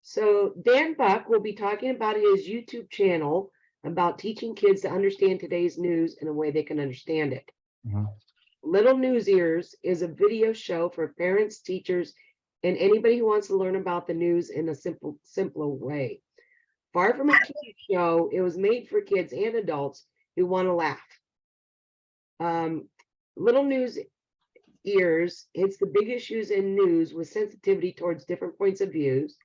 So Dan Buck will be talking about his YouTube channel about teaching kids to understand today's news in a way they can understand it. Mhm. Little News Ears is a video show for parents, teachers, and anybody who wants to learn about the news in a simpler way. Far from a kiddie show, it was made for kids and adults who want to laugh. Little News Ears hits the big issues in news with sensitivity towards different points of views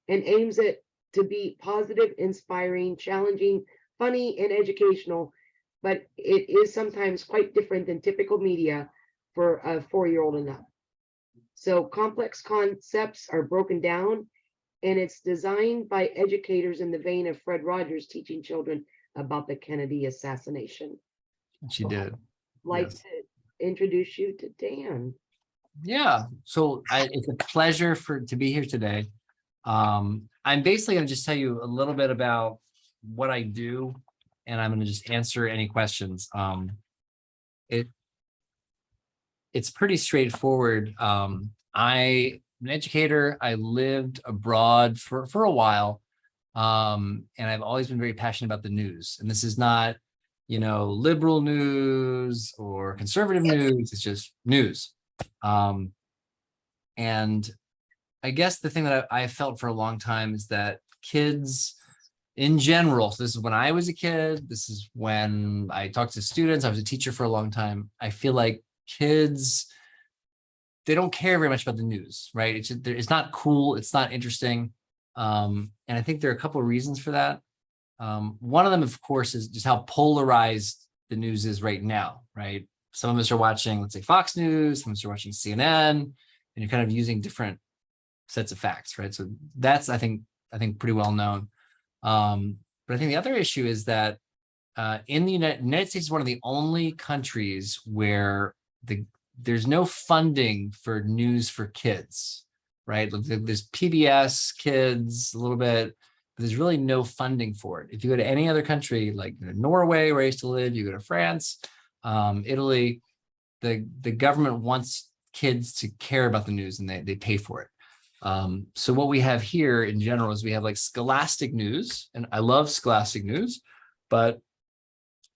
and aims it to be positive, inspiring, challenging, funny, and educational, but it is sometimes quite different than typical media for a 4-year-old and up. So complex concepts are broken down, and it's designed by educators in the vein of Fred Rogers teaching children about the Kennedy assassination. She did. I'd like Yes. to introduce you to Dan. Yeah. So it's a pleasure to be here today. I'm basically going to just tell you a little bit about what I do, and I'm going to just answer any questions. It's pretty straightforward. I'm an educator. I lived abroad for a while, and I've always been very passionate about the news. And this is not, liberal news or conservative news. It's just news. And I guess the thing that I felt for a long time is that kids in general, so this is when I was a kid, this is when I talked to students, I was a teacher for a long time. I feel like kids, they don't care very much about the news, right? It's not cool. It's not interesting. And I think there are a couple of reasons for that. One of them, of course, is just how polarized the news is right now, right? Some of us are watching, let's say, Fox News, some of us are watching CNN, and you're kind of using different sets of facts, right? So that's, I think pretty well known. But I think the other issue is that in the United States is one of the only countries where there's no funding for news for kids, right? There's PBS Kids a little bit, but there's really no funding for it. If you go to any other country, like Norway, where I used to live, you go to France, Italy, the government wants kids to care about the news and they pay for it. So what we have here in general is we have like scholastic news, and I love scholastic news, but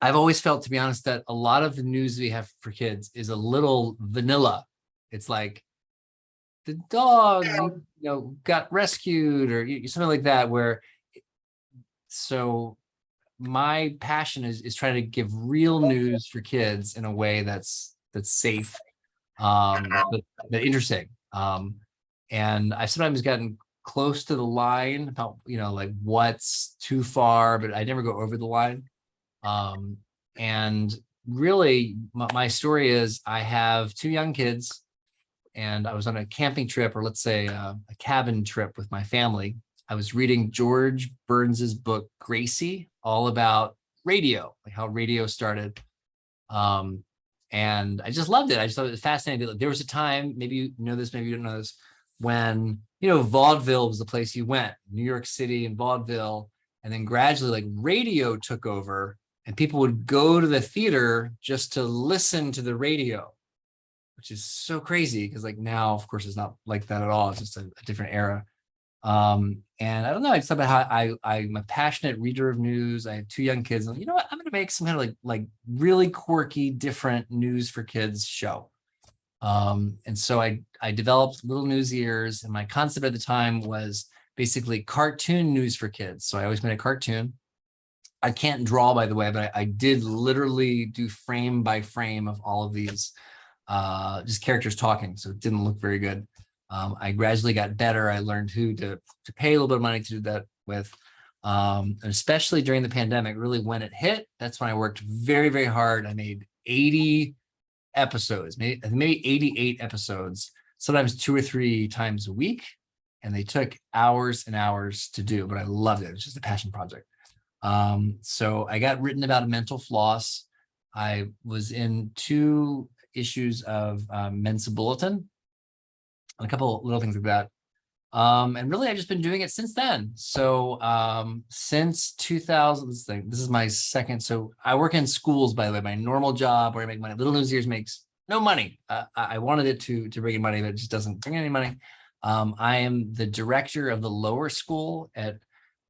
I've always felt, to be honest, that a lot of the news we have for kids is a little vanilla. It's like the dog, got rescued or something like that, so my passion is trying to give real news for kids in a way that's safe, but interesting. And I've sometimes gotten close to the line about, like what's too far, but I never go over the line. And really, my story is I have 2 young kids, and I was on a camping trip, or let's say a cabin trip with my family. I was reading George Burns's book, Gracie, all about radio, like how radio started. And I just loved it. I just thought it was fascinating. There was a time, maybe you know this, maybe you don't know this, when, vaudeville was the place you went, New York City and vaudeville. And then gradually, like, radio took over, and people would go to the theater just to listen to the radio, which is so crazy because, like, now, of course, it's not like that at all. It's just a different era. And I don't know, I just thought about how I'm a passionate reader of news. I have 2 young kids, and you know what? I'm going to make some kind of like really quirky, different news for kids show. And so I developed Little News Ears, and my concept at the time was basically cartoon news for kids. So I always made a cartoon. I can't draw, by the way, but I did literally do frame by frame of all of these, just characters talking. So it didn't look very good. I gradually got better. I learned who to pay a little bit of money to do that with. And especially during the pandemic, really when it hit, that's when I worked very, very hard. I made 80 episodes, maybe 88 episodes, sometimes 2 or 3 times a week. And they took hours and hours to do, but I loved it. It was just a passion project. So I got written about mental floss. I was in 2 issues of Mensa Bulletin, and a couple of little things like that. And really, I've just been doing it since then. So since 2000, this is my second. So I work in schools, by the way, my normal job where I make money. Little News Years makes no money. I wanted it to bring in money, but it just doesn't bring any money. I am the director of the lower school at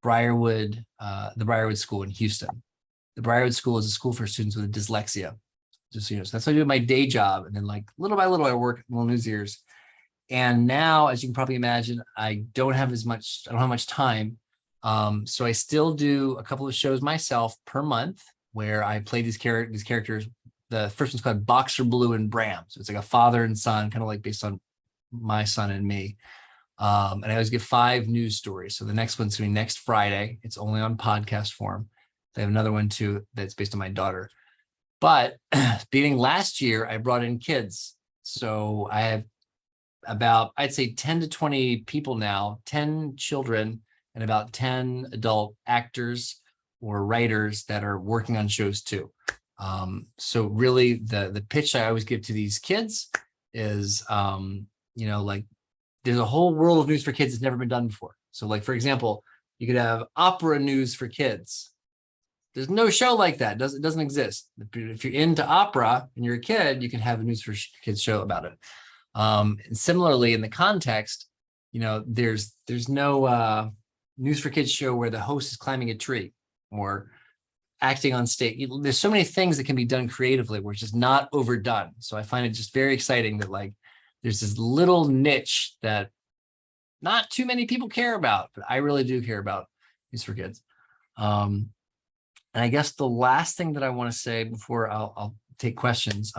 Briarwood, the Briarwood School in Houston. The Briarwood School is a school for students with dyslexia. Just so you know, so that's what I do my day job. And then like little by little, I work Little News Years. And now, as you can probably imagine, I don't have much time. So I still do a couple of shows myself per month where I play these characters. The first one's called Boxer Blue and Bram. So it's like a father and son, kind of like based on my son and me. And I always give 5 news stories. So the next one's going to be next Friday. It's only on podcast form. I have another one too that's based on my daughter. But beginning last year, I brought in kids. So I have about, I'd say 10 to 20 people now, 10 children and about 10 adult actors or writers that are working on shows too. So really the pitch I always give to these kids is, like there's a whole world of news for kids that's never been done before. So like, for example, you could have opera news for kids. There's no show like that. It doesn't exist. If you're into opera and you're a kid, you can have a news for kids show about it. And similarly, in the context, there's no news for kids show where the host is climbing a tree or acting on stage. There's so many things that can be done creatively where it's just not overdone. So I find it just very exciting that like there's this little niche that not too many people care about, but I really do care about news for kids. And I guess the last thing that I want to say before I'll take questions.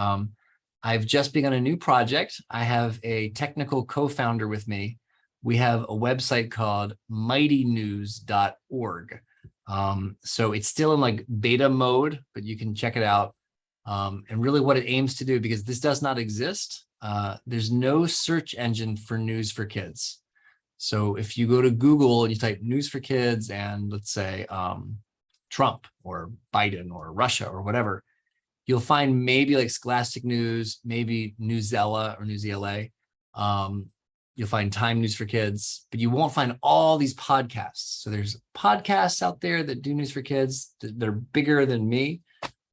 I've just begun a new project. I have a technical co-founder with me. We have a website called mightynews.org. So it's still in like beta mode, but you can check it out. And really what it aims to do, because this does not exist, there's no search engine for news for kids. So if you go to Google and you type news for kids and let's say Trump or Biden or Russia or whatever, you'll find maybe like Scholastic News, maybe Newsella or Newsela. You'll find Time News for Kids, but you won't find all these podcasts. So there's podcasts out there that do news for kids. They're bigger than me.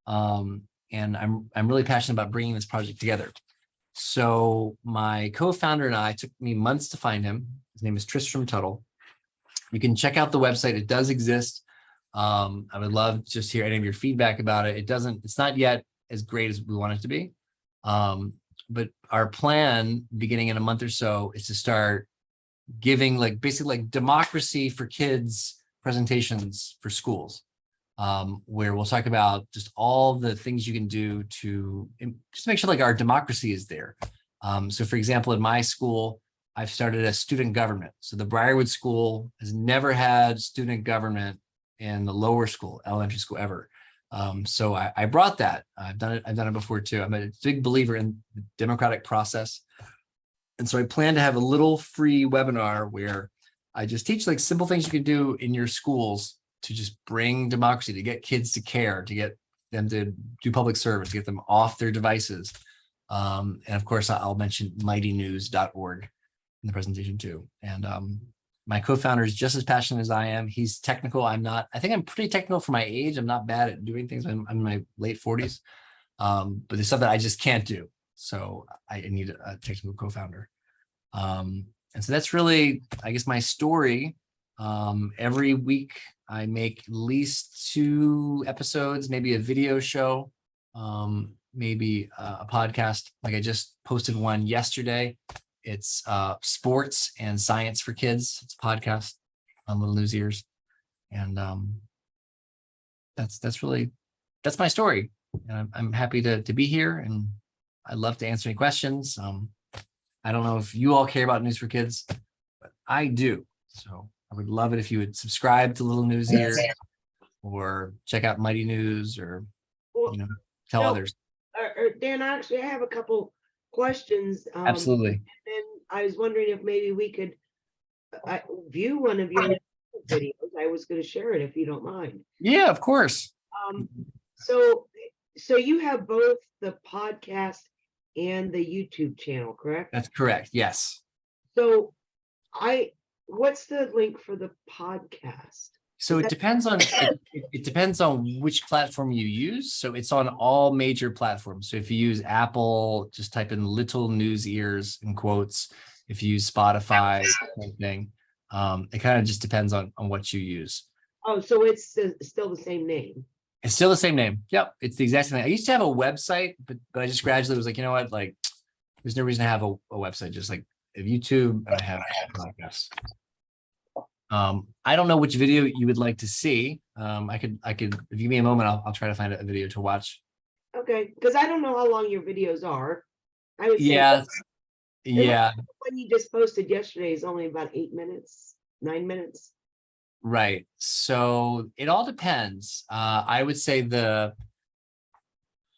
And I'm really passionate about bringing this project together. So my co-founder and I, it took me months to find him. His name is Tristram Tuttle. You can check out the website. It does exist. I would love to just hear any of your feedback about it. It's not yet as great as we want it to be. But our plan beginning in a month or so is to start giving like basically like democracy for kids presentations for schools, where we'll talk about just all the things you can do to just make sure like our democracy is there. So for example, in my school, I've started a student government. So the Briarwood School has never had student government in the lower school, elementary school ever. So I brought that. I've done it before too. I'm a big believer in the democratic process. And so I plan to have a little free webinar where I just teach like simple things you can do in your schools to just bring democracy, to get kids to care, to get them to do public service, to get them off their devices. And of course, I'll mention mightynews.org in the presentation too. And my co-founder is just as passionate as I am. He's technical. I'm not. I think I'm pretty technical for my age. I'm not bad at doing things. I'm in my late 40s. But there's stuff that I just can't do. So I need a technical co-founder. And so that's really, I guess, my story. Every week I make at least 2 episodes, maybe a video show, maybe a podcast. Like I just posted one yesterday. It's sports and science for kids. It's a podcast on Little News Ears. And that's my story. And I'm happy to be here, and I'd love to answer any questions. I don't know if you all care about news for kids, but I do. So I would love it if you would subscribe to Little News Ears or check out Mighty News, or tell others. Dan, actually, I have a couple questions. Absolutely. And I was wondering if maybe we could view one of your videos. I was going to share it if you don't mind. Yeah, of course. So you have both the podcast and the YouTube channel, correct? That's correct. Yes. So what's the link for the podcast? So Is it that, depends on it depends on which platform you use. So it's on all major platforms. So if you use Apple, just type in little news ears in quotes. If you use Spotify, same thing. It kind of just depends on what you use. oh, so it's still the same name. It's still the same name. Yep, it's the exact same thing. I used to have a website, but I just gradually was like, you know what, like, there's no reason to have a website. Just like a YouTube, and I have a podcast. I don't know which video you would like to see. I could, if you give me a moment, I'll try to find a video to watch. Okay, because I don't know how long your videos are. I would say Yeah, the yeah, one you just posted yesterday is only about 8 minutes, 9 minutes. right. So it all depends. I would say We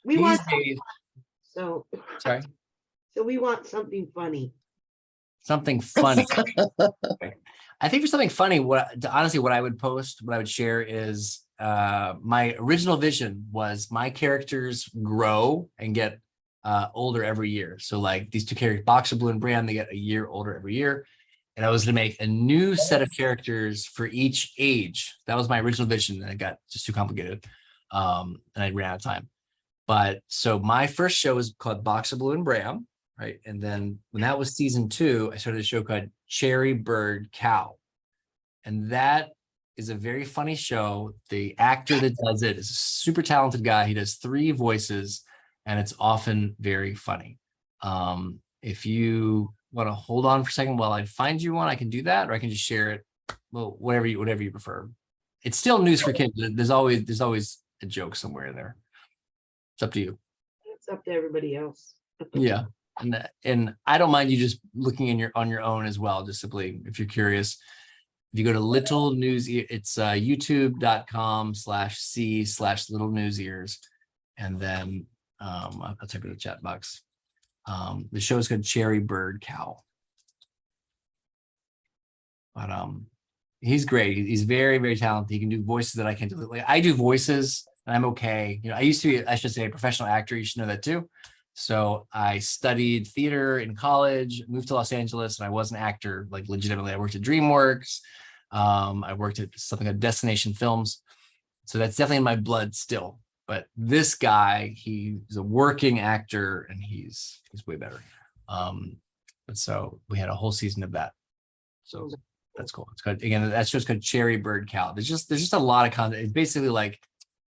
these want days, so sorry, so we want something funny. something funny. I think for something funny, honestly, what I would post, what I would share is my original vision was my characters grow and get older every year. So like these two characters, Boxer Blue and Bram, they get a year older every year. And I was going to make a new set of characters for each age. That was my original vision, and it got just too complicated. And I ran out of time. But so my first show was called Boxer Blue and Bram, right? And then when that was season 2, I started a show called Cherry Bird Cow. And that is a very funny show. The actor that does it is a super talented guy. He does 3 voices, and it's often very funny. If you want to hold on for a second while I find you one, I can do that, or I can just share it. Well, whatever you prefer. It's still news for kids. There's always a joke somewhere in there. It's up to you. It's up to everybody else. Yeah. And I don't mind you just looking on your own as well, just simply if you're curious. If you go to Little News, it's youtube.com/c/little news ears. And then I'll type in the chat box. The show is called Cherry Bird Cow. But he's great. He's very, very talented. He can do voices that I can't do. Like I do voices and I'm okay. You know, I used to be, I should say, a professional actor. You should know that too. So I studied theater in college, moved to Los Angeles, and I was an actor, like legitimately. I worked at DreamWorks. I worked at something like Destination Films. So that's definitely in my blood still. But this guy, he's a working actor and he's way better. But so we had a whole season of that. So that's cool. It's good. Again, that's just called Cherry Bird Cow. There's just a lot of content. It's basically like,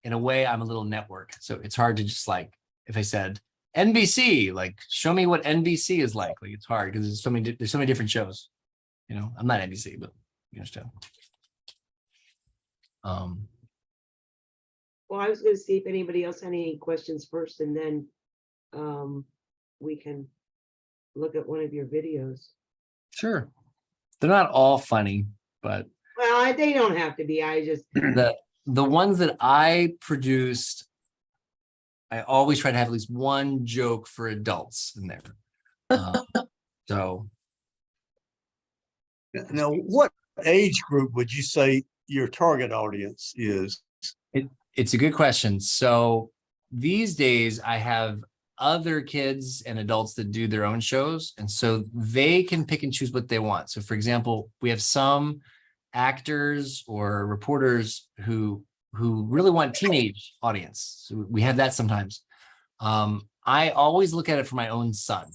in a way, I'm a little network. So it's hard to just like, if I said NBC, like show me what NBC is like it's hard because there's so many different shows. You know, I'm not NBC, but you understand. Well, I was going to see if anybody else had any questions first, and then we can look at one of your videos. Sure. They're not all funny, but Well, they don't have to be. I just the ones that I produced, I always try to have at least one joke for adults in there. So now, what age group would you say your target audience is? it's a good question. So these days I have other kids and adults that do their own shows, and so they can pick and choose what they want. So for example, we have some actors or reporters who really want teenage audience. So we have that sometimes. I always look at it for my own son.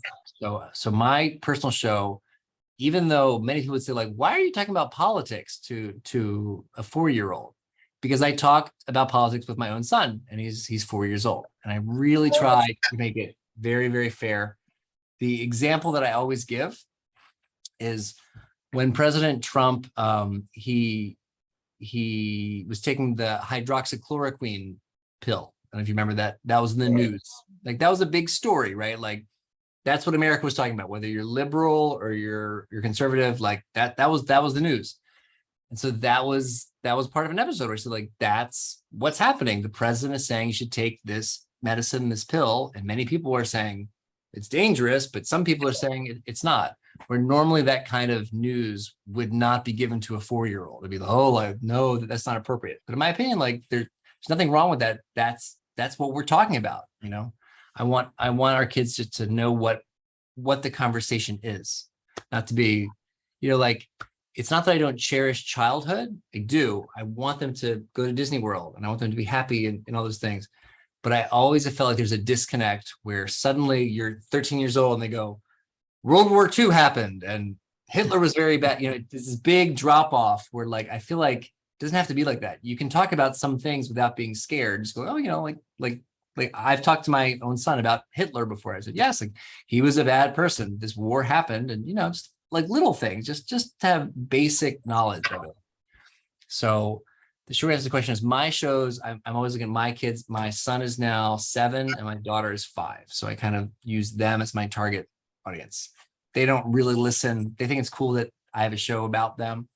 So my personal show, even though many people would say like, why are you talking about politics to a 4-year-old? Because I talk about politics with my own son, and he's 4 years old, and I really try to make it very, very fair. The example that I always give is when President Trump, he was taking the hydroxychloroquine pill. I don't know if you remember that. That was in the news. Like that was a big story, right? Like that's what America was talking about, whether you're liberal or you're conservative, like that was the news. And so that was part of an episode where I said, like, that's what's happening. The president is saying you should take this medicine, this pill, and many people are saying it's dangerous, but some people are saying it's not. Where normally that kind of news would not be given to a 4-year-old. It'd be the whole like, no, that's not appropriate. But in my opinion, like there's nothing wrong with that. That's what we're talking about. You know, I want our kids to know what the conversation is, not to be like it's not that I don't cherish childhood. I do. I want them to go to Disney World and I want them to be happy and all those things. But I always have felt like there's a disconnect where suddenly you're 13 years old and they go, World War II happened and Hitler was very bad. This big drop off where like, I feel like it doesn't have to be like that. You can talk about some things without being scared. Just go, oh, like I've talked to my own son about Hitler before. I said, yes, like he was a bad person. This war happened and, just like little things, just to have basic knowledge of it. So the short answer to the question is my shows, I'm always looking at my kids. My son is now 7 and my daughter is 5. So I kind of use them as my target audience. They don't really listen. They think it's cool that I have a show about them,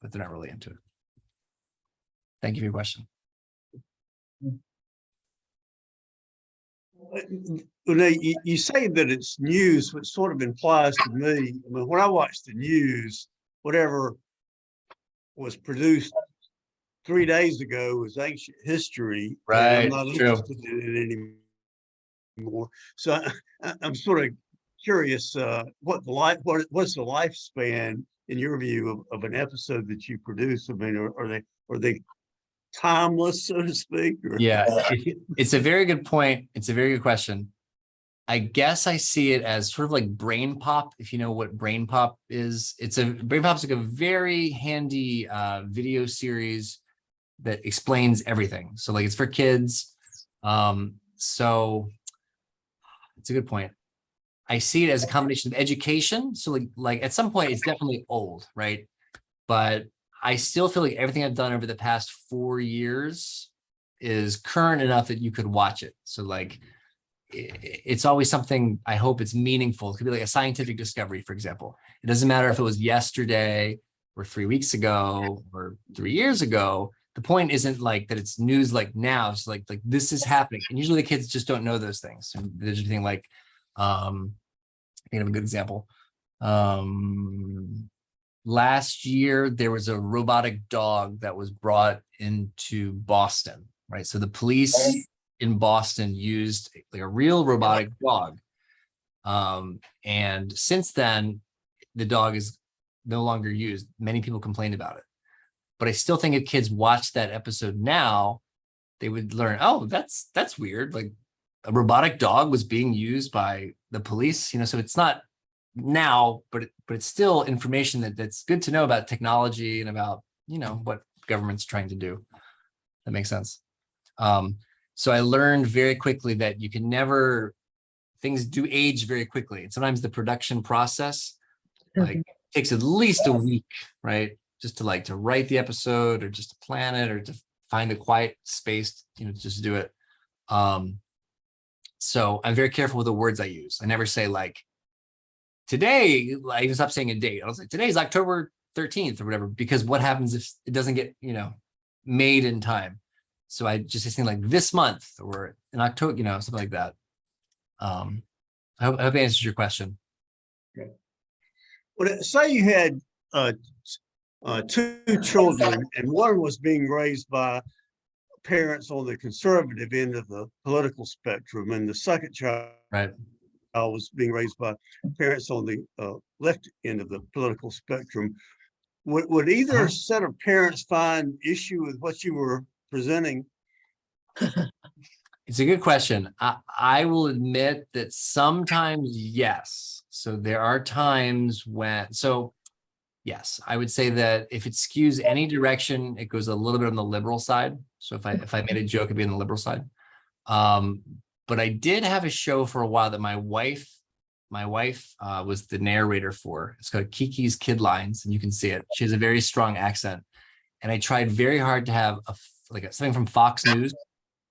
but they're not really into it. Thank you for your question. You say that it's news, which sort of implies to me, I mean, when I watch the news, whatever was produced 3 days ago was ancient history. And I'm not interested in it anymore. So I'm sort of curious, what's the lifespan in your view of an episode that you produce? I mean, are they timeless, so to speak? Or? Yeah, it's a very good point. It's a very good question. I guess I see it as sort of like Brain Pop. If you know what Brain Pop is, Brain Pop's like a very handy video series that explains everything. So like it's for kids. So it's a good point. I see it as a combination of education. So like at some point it's definitely old, right? But I still feel like everything I've done over the past 4 years is current enough that you could watch it. So like it's always something, I hope it's meaningful. It could be like a scientific discovery, for example. It doesn't matter if it was yesterday or 3 weeks ago or 3 years ago. The point isn't like that it's news like now. It's like this is happening. And usually the kids just don't know those things. And there's anything like, I think of a good example. Last year, there was a robotic dog that was brought into Boston, right? So the police in Boston used like a real robotic dog. And since then, the dog is no longer used. Many people complained about it. But I still think if kids watch that episode now, they would learn, oh, that's weird. Like a robotic dog was being used by the police, so it's not now, but it's still information that's good to know about technology and about, what government's trying to do. That makes sense. So I learned very quickly that you can never, things do age very quickly. And sometimes the production process takes at least a week, right? Just to write the episode or just to plan it or to find the quiet space, just to do it. So I'm very careful with the words I use. I never say like, today, I even stopped saying a date. I was like, today's October 13th or whatever, because what happens if it doesn't get, made in time? So I just say something like this month or in October, something like that. I hope it answers your question. Okay. Well, say you had 2 children and one was being raised by parents on the conservative end of the political spectrum, and the second child was being raised by parents on the left end of the political spectrum. Would either set of parents find issue with what you were presenting? It's a good question. I will admit that sometimes, yes. So there are times when, yes, I would say that if it skews any direction, it goes a little bit on the liberal side. So if I made a joke, it'd be on the liberal side. But I did have a show for a while that my wife was the narrator for. It's called Kiki's Kid Lines, and you can see it. She has a very strong accent. And I tried very hard to have something from Fox News,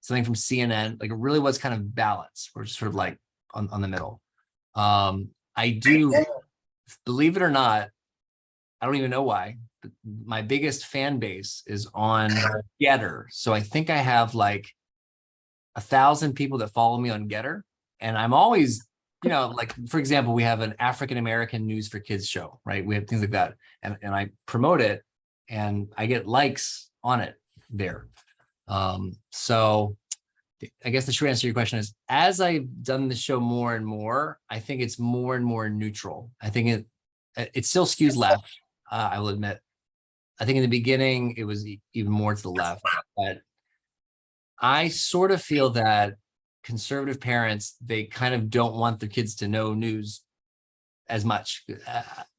something from CNN. Like it really was kind of balanced. We're just sort of like on the middle. I do, believe it or not, I don't even know why, but my biggest fan base is on Getter. So I think I have like 1,000 people that follow me on Getter. And I'm always, like, for example, we have an African-American news for kids show, right? We have things like that. And I promote it and I get likes on it there. So I guess the short answer to your question is, as I've done the show more and more, I think it's more and more neutral. I think it still skews left. I will admit. I think in the beginning it was even more to the left, but I sort of feel that conservative parents, they kind of don't want their kids to know news as much.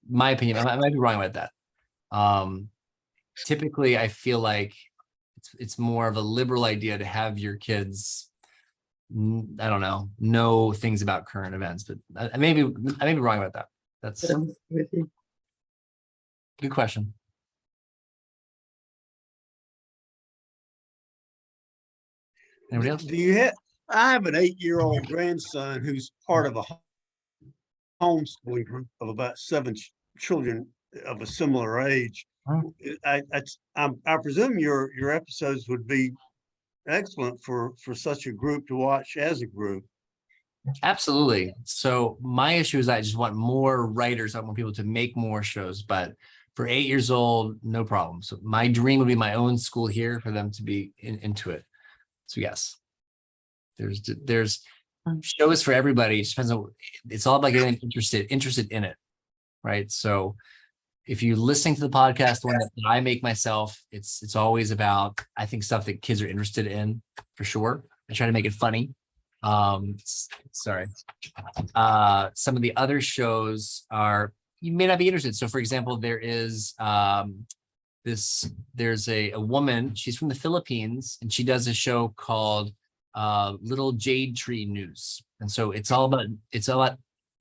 My opinion, I might be wrong about that. Typically, I feel like it's more of a liberal idea to have your kids, I don't know things about current events, but I may be wrong about that. That's a good question. Anybody else? Do you have, I have an 8-year-old grandson who's part of a homeschooling group of about 7 children of a similar age. Oh. I presume your episodes would be excellent for such a group to watch as a group. Absolutely. So my issue is I just want more writers. I want people to make more shows, but for 8 years old, no problem. So my dream would be my own school here for them to be into it. So yes, there's shows for everybody. It just depends on, it's all about getting interested in it. Right. So if you're listening to the podcast, the one that I make myself, it's always about, I think, stuff that kids are interested in for sure. I try to make it funny. Sorry. Some of the other shows are, you may not be interested. So for example, there is there's a woman, she's from the Philippines, and she does a show called Little Jade Tree News. And so it's all about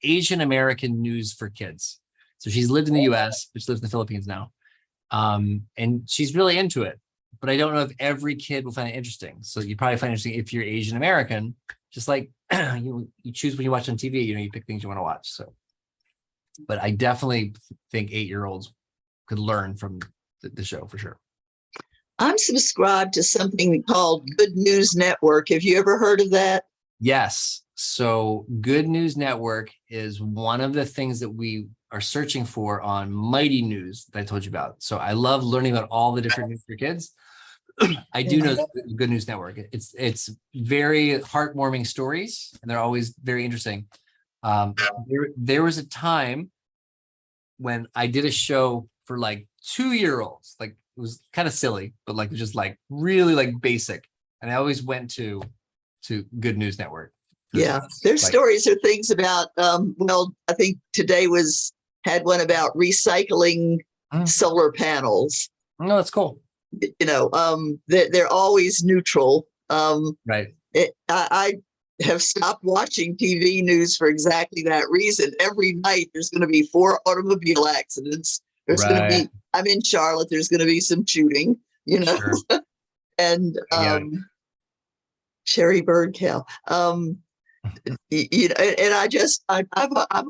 Asian American news for kids. So she's lived in the US, but she lives in the Philippines now. And she's really into it, but I don't know if every kid will find it interesting. So you probably find it interesting if you're Asian American, just like you choose when you watch on TV, you pick things you want to watch. So, but I definitely think 8-year-olds could learn from the show for sure. I'm subscribed to something called Good News Network. Have you ever heard of that? Yes. So Good News Network is one of the things that we are searching for on Mighty News that I told you about. So I love learning about all the different news for kids. I do know the Good News Network. It's very heartwarming stories, and they're always very interesting. There was a time when I did a show for like 2-year-olds. Like, it was kind of silly, but like just like really like basic. And I always went to Good News Network. Yeah, their stories are things about, well, I think today had one about recycling solar panels. No, that's cool. They're always neutral. Right. I have stopped watching TV news for exactly that reason. Every night there's going to be 4 automobile accidents. There's going to be, I'm in Charlotte, there's going to be some shooting, Sure. and cherry bird cow. And I'm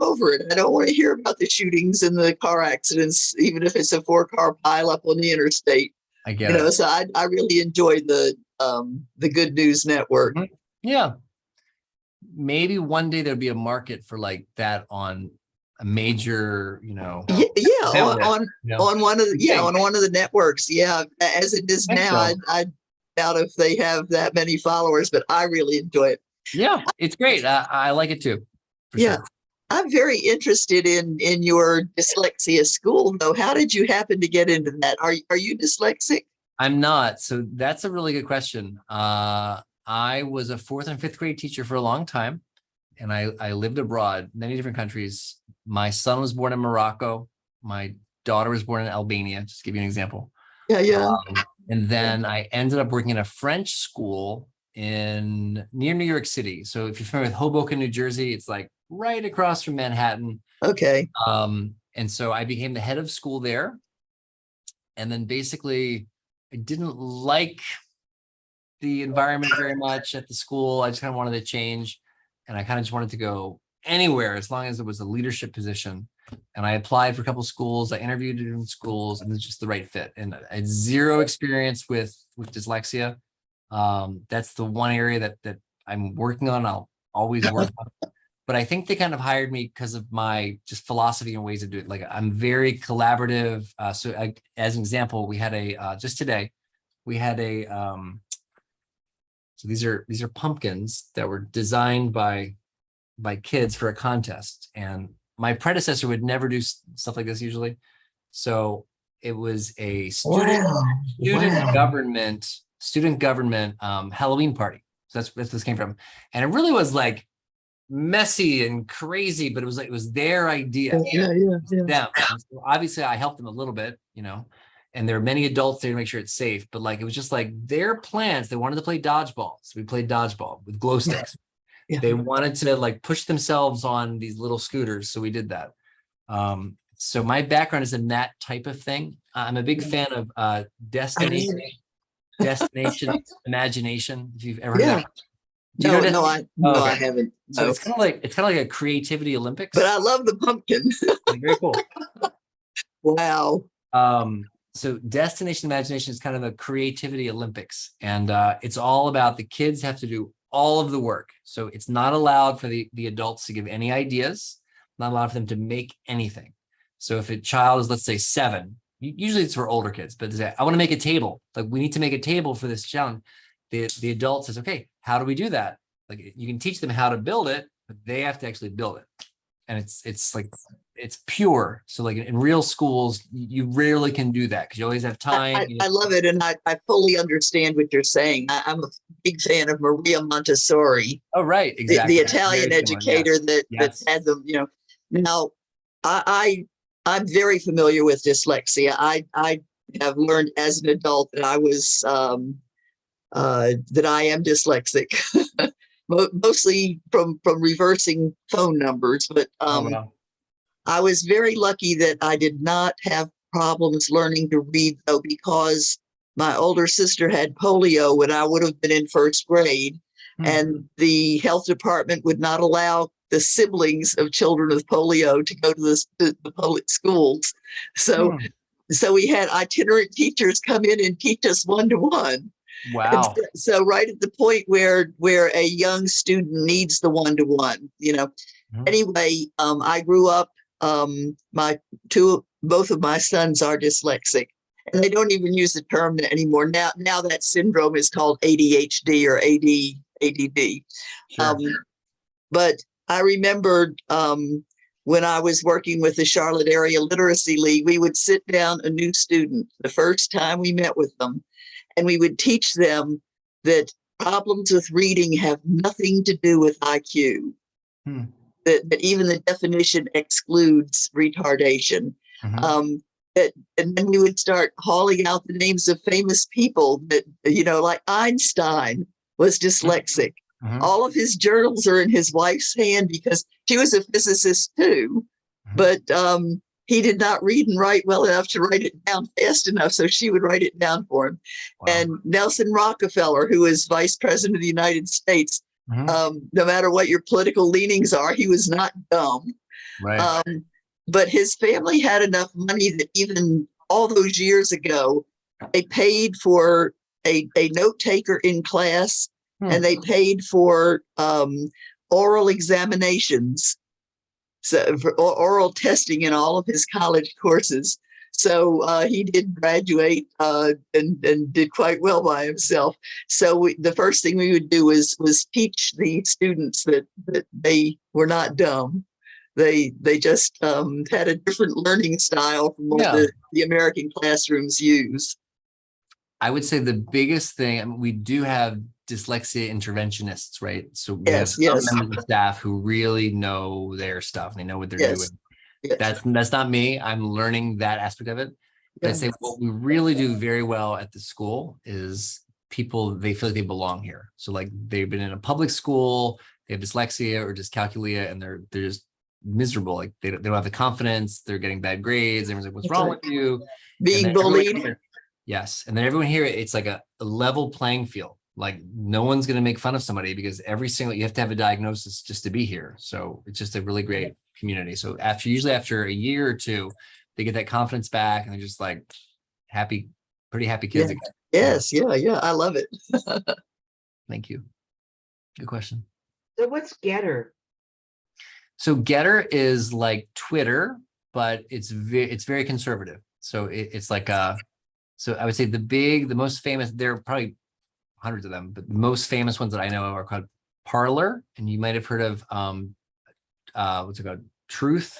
over it. I don't want to hear about the shootings and the car accidents, even if it's a 4-car pileup on the interstate. I get it. So I really enjoy the Good News Network. Yeah. Maybe one day there'll be a market for like that on a major, on one of the networks. Yeah, as it is now, so. I doubt if they have that many followers, but I really enjoy it. Yeah, it's great. I like it too. Yeah. Sure. I'm very interested in your dyslexia school, though. How did you happen to get into that? Are you dyslexic? I'm not. So that's a really good question. I was a 4th and 5th grade teacher for a long time, and I lived abroad, many different countries. My son was born in Morocco. My daughter was born in Albania, just to give you an example. Yeah. And then I ended up working in a French school near New York City. So if you're familiar with Hoboken, New Jersey, it's like right across from Manhattan. Okay. And so I became the head of school there. And then basically I didn't like the environment very much at the school. I just kind of wanted to change, and I kind of just wanted to go anywhere as long as it was a leadership position. And I applied for a couple of schools. I interviewed in schools, and it was just the right fit. And I had zero experience with dyslexia. That's the one area that I'm working on. I'll always work on. But I think they kind of hired me because of my just philosophy and ways to do it. Like, I'm very collaborative. As an example, we had just today, we had so these are pumpkins that were designed by kids for a contest. And my predecessor would never do stuff like this usually. So it was a Wow. student government Halloween party. So that's where this came from. And it really was like messy and crazy, but it was their idea. Yeah. Them. And so obviously I helped them a little bit, and there are many adults there to make sure it's safe, but like it was just like their plans. They wanted to play dodgeball. So we played dodgeball with glow sticks. Yeah. They wanted to like push themselves on these little scooters. So we did that. So my background is in that type of thing. I'm a big fan of destination imagination. If you've ever heard of that. Do you know Destination? I haven't. So No. it's kind of like a creativity Olympics. But I love the pumpkin. Very cool. Wow. So Destination Imagination is kind of a creativity Olympics, and it's all about the kids have to do all of the work. So it's not allowed for the adults to give any ideas, not allowed for them to make anything. So if a child is, let's say 7, usually it's for older kids, but they say, I want to make a table. Like we need to make a table for this challenge. The adult says, okay, how do we do that? Like you can teach them how to build it, but they have to actually build it. And it's like, it's pure. So like in real schools, you rarely can do that because you always have time. I love it. And I fully understand what you're saying. I'm a big fan of Maria Montessori. Oh, right. Exactly. The Italian educator that had them, Now I'm very familiar with dyslexia. I have learned as an adult that I was that I am dyslexic. Mostly from reversing phone numbers, but wow. I was very lucky that I did not have problems learning to read, though, because my older sister had polio when I would have been in first grade, and the health department would not allow the siblings of children with polio to go to the public schools. So we had itinerant teachers come in and teach us one-to-one. Wow. And so right at the point where a young student needs the one-to-one, Anyway, I grew up, both of my sons are dyslexic, and they don't even use the term anymore. Now that syndrome is called ADHD or ADD. Sure. But I remembered when I was working with the Charlotte Area Literacy League, we would sit down a new student the first time we met with them, and we would teach them that problems with reading have nothing to do with IQ. That even the definition excludes retardation. And then we would start hauling out the names of famous people that, like Einstein was dyslexic. All of his journals are in his wife's hand because she was a physicist too. But he did not read and write well enough to write it down fast enough, so she would write it down for him. Wow. And Nelson Rockefeller, who was vice president of the United States, no matter what your political leanings are, he was not dumb. Right. But his family had enough money that even all those years ago, they paid for a note taker in class, and they paid for oral examinations. So for oral testing in all of his college courses. So he did graduate and did quite well by himself. So the first thing we would do was teach the students that they were not dumb. They just had a different learning style from what the American classrooms use. I would say the biggest thing, we do have dyslexia interventionists, right? So we have some members of staff who really know their stuff and they know what they're doing. Yes. That's not me. I'm learning that aspect of it. But I say what we really do very well at the school is people, they feel like they belong here. So like they've been in a public school, they have dyslexia or dyscalculia, and they're just miserable. Like they don't have the confidence, they're getting bad grades. Everyone's like, what's wrong with you? Being bullied. Yes. And then everyone here, it's like a level playing field. Like no one's going to make fun of somebody because you have to have a diagnosis just to be here. So it's just a really great community. So usually after a year or two, they get that confidence back and they're just like pretty happy kids again. Yes. Yeah. I love it. Thank you. Good question. So what's Getter? So Getter is like Twitter, but it's very conservative. So it's like so I would say the most famous, there are probably hundreds of them, but the most famous ones that I know of are called Parler, and you might have heard of what's it called? Truth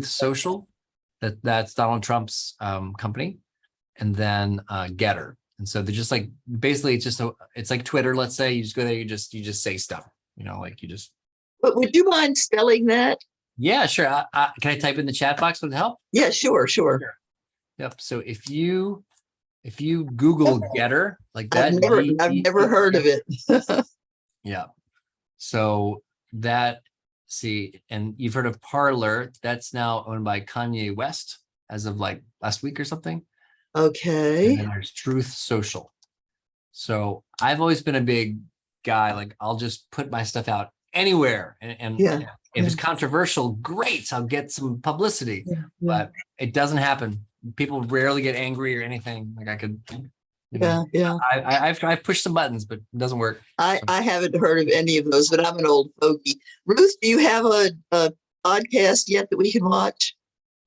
Social. That's Donald Trump's company, and then Getter. And so they're just like basically it's like Twitter. Let's say you just go there, you just say stuff. Like you just. But would you mind spelling that? Yeah, sure. Can I type in the chat box? Would it help? Yeah, sure. Yep. So if you Google Getter like that, I've never heard of it. Yeah. So and you've heard of Parler. That's now owned by Kanye West as of like last week or something. Okay. And then there's Truth Social. So I've always been a big guy, like I'll just put my stuff out anywhere. And if it's controversial, great, I'll get some publicity. But it doesn't happen. People rarely get angry or anything. Like I could. I've pushed some buttons, but it doesn't work. I haven't heard of any of those, but I'm an old fogey. Ruth, do you have a podcast yet that we can watch?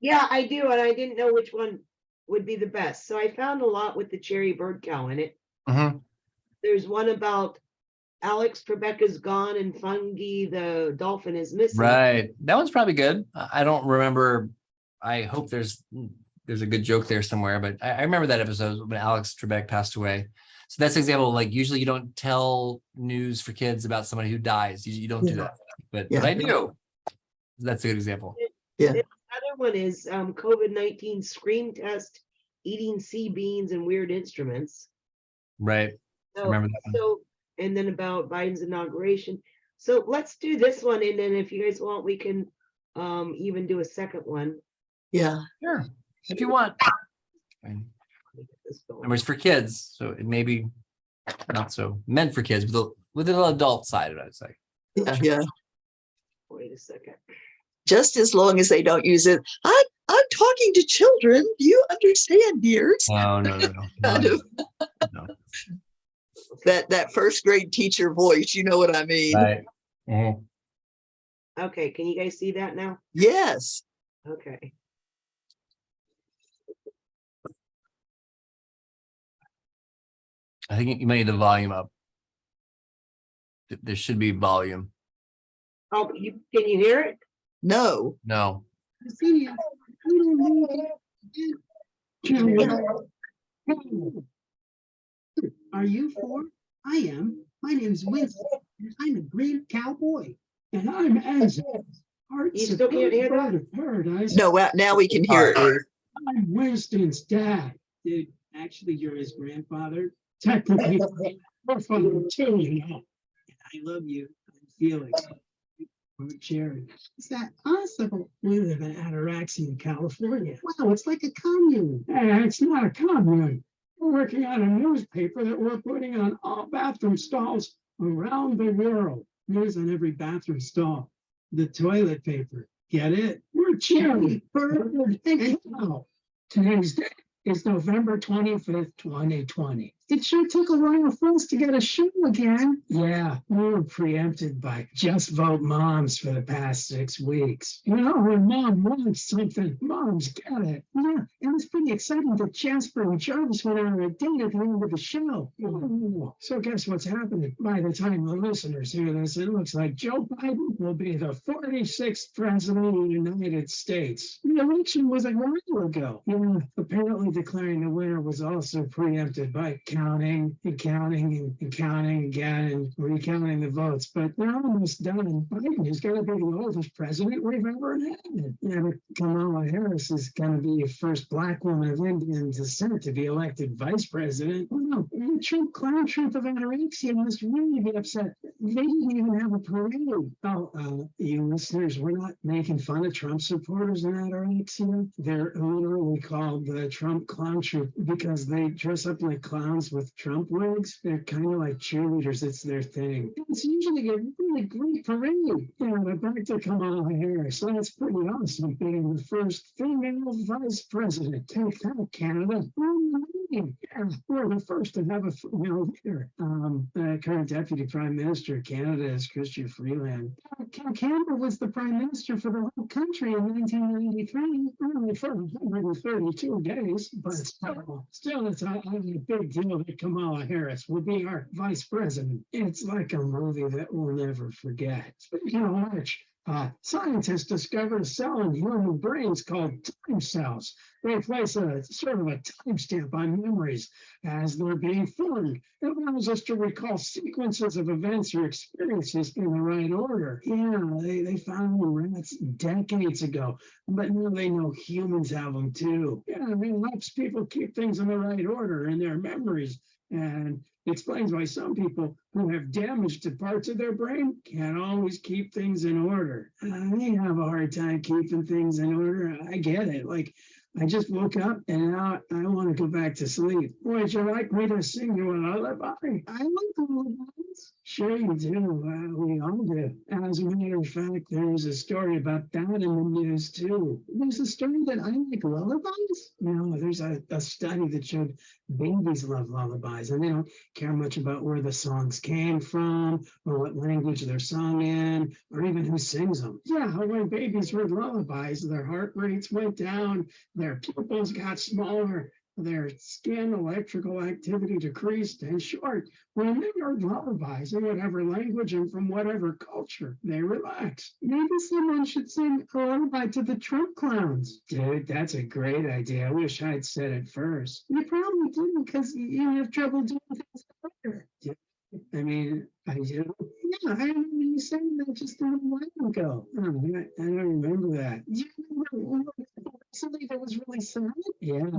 Yeah, I do, and I didn't know which one would be the best. So I found a lot with the cherry bird cow in it. Mm-hmm. There's one about Alex Trebek's gone and Fungi the dolphin is missing. Right, that one's probably good. I don't remember. I hope there's a good joke there somewhere, but I remember that episode when Alex Trebek passed away. So that's an example. Like usually you don't tell news for kids about somebody who dies. You don't do that, but I do. That's a good example. Yeah. The other one is COVID-19 screen test, eating sea beans and weird instruments. Right. So, I remember that one. So, and then about Biden's inauguration. So let's do this one, and then if you guys want, we can even do a second one. Yeah. Sure. If you want. Remember, it's for kids, so it may be not so meant for kids, with an adult side of it, I'd say. Yeah. Wait a second. Just as long as they don't use it. I'm talking to children. Do you understand, dears? No. No. That first grade teacher voice, you know what I mean? Right. Mm-hmm. Okay, can you guys see that now? Yes. Okay. I think you might need the volume up. There should be volume. Oh, can you hear it? No. No. Are you four? I am. My name's Winston, and I'm a great cowboy. And I'm Mensa. You still can't hear that? Of paradise. No, well, now we can hear it. Ruth. I'm Winston's dad. Dude, actually, you're his grandfather. Technically, we're father too, you know. And I love you. I'm Felix. Or Jerry. Is that possible? We live in Ataraxia, California. Wow, it's like a commune. It's not a commune. We're working on a newspaper that we're putting on all bathroom stalls around the world. News on every bathroom stall. The toilet paper. Get it? We're Jerry, Bird, and Cow. Today's day is November 25th, 2020. It sure took a while for us to get a show again. Yeah, we were preempted by Just Vote Moms for the past 6 weeks. You know, when mom wants something, moms get it. Yeah, it was pretty exciting that Jasper and Jarvis went on a date at the end of the show. Ooh. So guess what's happening? By the time the listeners hear this, it looks like Joe Biden will be the 46th president of the United States. The election was a while ago. You know, apparently declaring the winner was also preempted by counting and counting and counting again and recounting the votes. But they're almost done. Biden is going to be the oldest president we've ever had. Yeah, but Kamala Harris is going to be the first Black woman of Indian descent to be elected vice president. Wow, the Trump clown troop of anorexia must really be upset. They didn't even have a parade. Oh, you listeners, we're not making fun of Trump supporters in anorexia. They're literally called the Trump clown troop because they dress up like clowns with Trump wigs. They're kind of like cheerleaders. It's their thing. It's usually a really great parade. Yeah, but back to Kamala Harris. That's pretty awesome being the first female vice president. Take that, Canada. Yeah, we're the first to have a female leader. The current deputy prime minister of Canada is Chrystia Freeland. Canada was the prime minister for the whole country in 1993, only for 132 days, but still it's a big deal that Kamala Harris will be our vice president. It's like a movie that we'll never forget. Speaking of which, Scientists discovered a cell in human brains called time cells. They place a sort of a timestamp on memories as they're being formed. It allows us to recall sequences of events or experiences in the right order. Yeah, they found them rats decades ago, but now they know humans have them too. Yeah, it helps people keep things in the right order in their memories. And explains why some people who have damage to parts of their brain can't always keep things in order. They have a hard time keeping things in order. I get it. Like, I just woke up and now I want to go back to sleep. Would you like me to sing you a lullaby? I like lullabies. Sure you do. We all do. As a matter of fact, there's a story about that in the news too. There's a story that I like lullabies. There's a study that showed babies love lullabies and they don't care much about where the songs came from or what language they're sung in or even who sings them. Yeah, when babies heard lullabies, their heart rates went down, their pupils got smaller, their skin electrical activity decreased. In short, when they heard lullabies in whatever language and from whatever culture, they relaxed. Maybe someone should sing a lullaby to the Trump clowns. Dude, that's a great idea. I wish I'd said it first. You probably didn't because you have trouble doing things better. I mean, I do. Yeah, I remember you saying that just a little while ago. I don't remember that. Do you remember recently that was really sad? Yeah,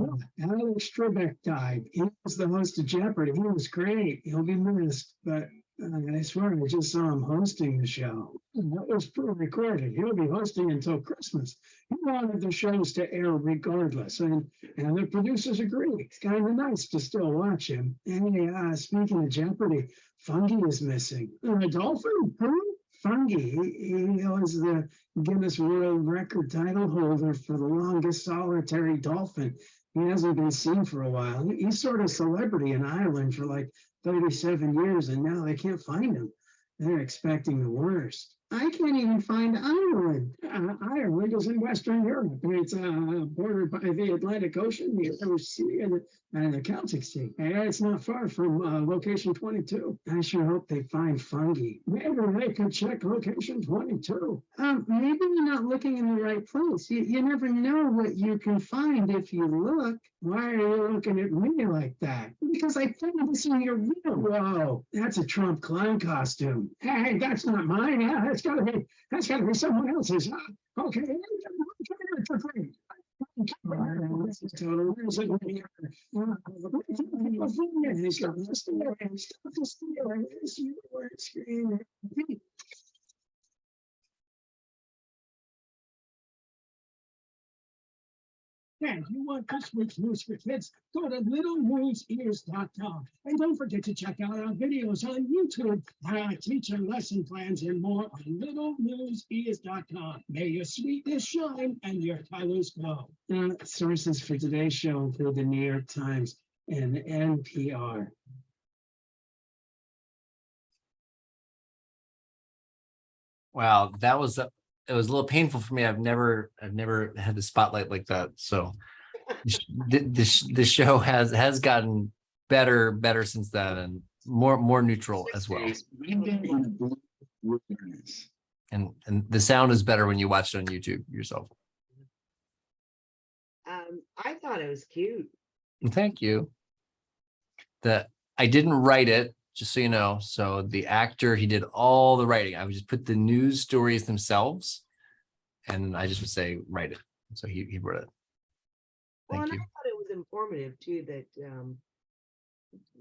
Alex Trebek died. He was the host of Jeopardy. He was great. He'll be missed, but I swear I just saw him hosting the show. That was pre-recorded. He'll be hosting until Christmas. He wanted the shows to air regardless, and the producers agree. It's kind of nice to still watch him. And speaking of Jeopardy, Fungi is missing. A dolphin? Who? Fungi. He was the Guinness World Record title holder for the longest solitary dolphin. He hasn't been seen for a while. He's sort of celebrity in Ireland for like 37 years, and now they can't find him. They're expecting the worst. I can't even find Ireland. Ireland is in Western Europe. It's bordered by the Atlantic Ocean, the Irish Sea, and the Celtic Sea. It's not far from location 22. I sure hope they find fungi. Maybe they could check location 22. Maybe you're not looking in the right place. You never know what you can find if you look. Why are you looking at me like that? Because I found this in your room. Whoa, that's a Trump clown costume. Hey, that's not mine. Yeah, that's gotta be someone else's. Okay, for free. This is totally and you want this week's news for kids, go to littlenewsears.com. And don't forget to check out our videos on YouTube, teacher lesson plans, and more on littlenewsears.com. May your sweetness shine and your colors glow. Sources for today's show include the New York Times and NPR. Wow, it was a little painful for me. I've never had the spotlight like that. So the show has gotten better since then, and more neutral as well. And the sound is better when you watch it on YouTube yourself. I thought it was cute. Thank you. I didn't write it, just so you know. So the actor, he did all the writing. I would just put the news stories themselves, and I just would say, write it. So he wrote it. Well, Thank and you. I thought it was informative too,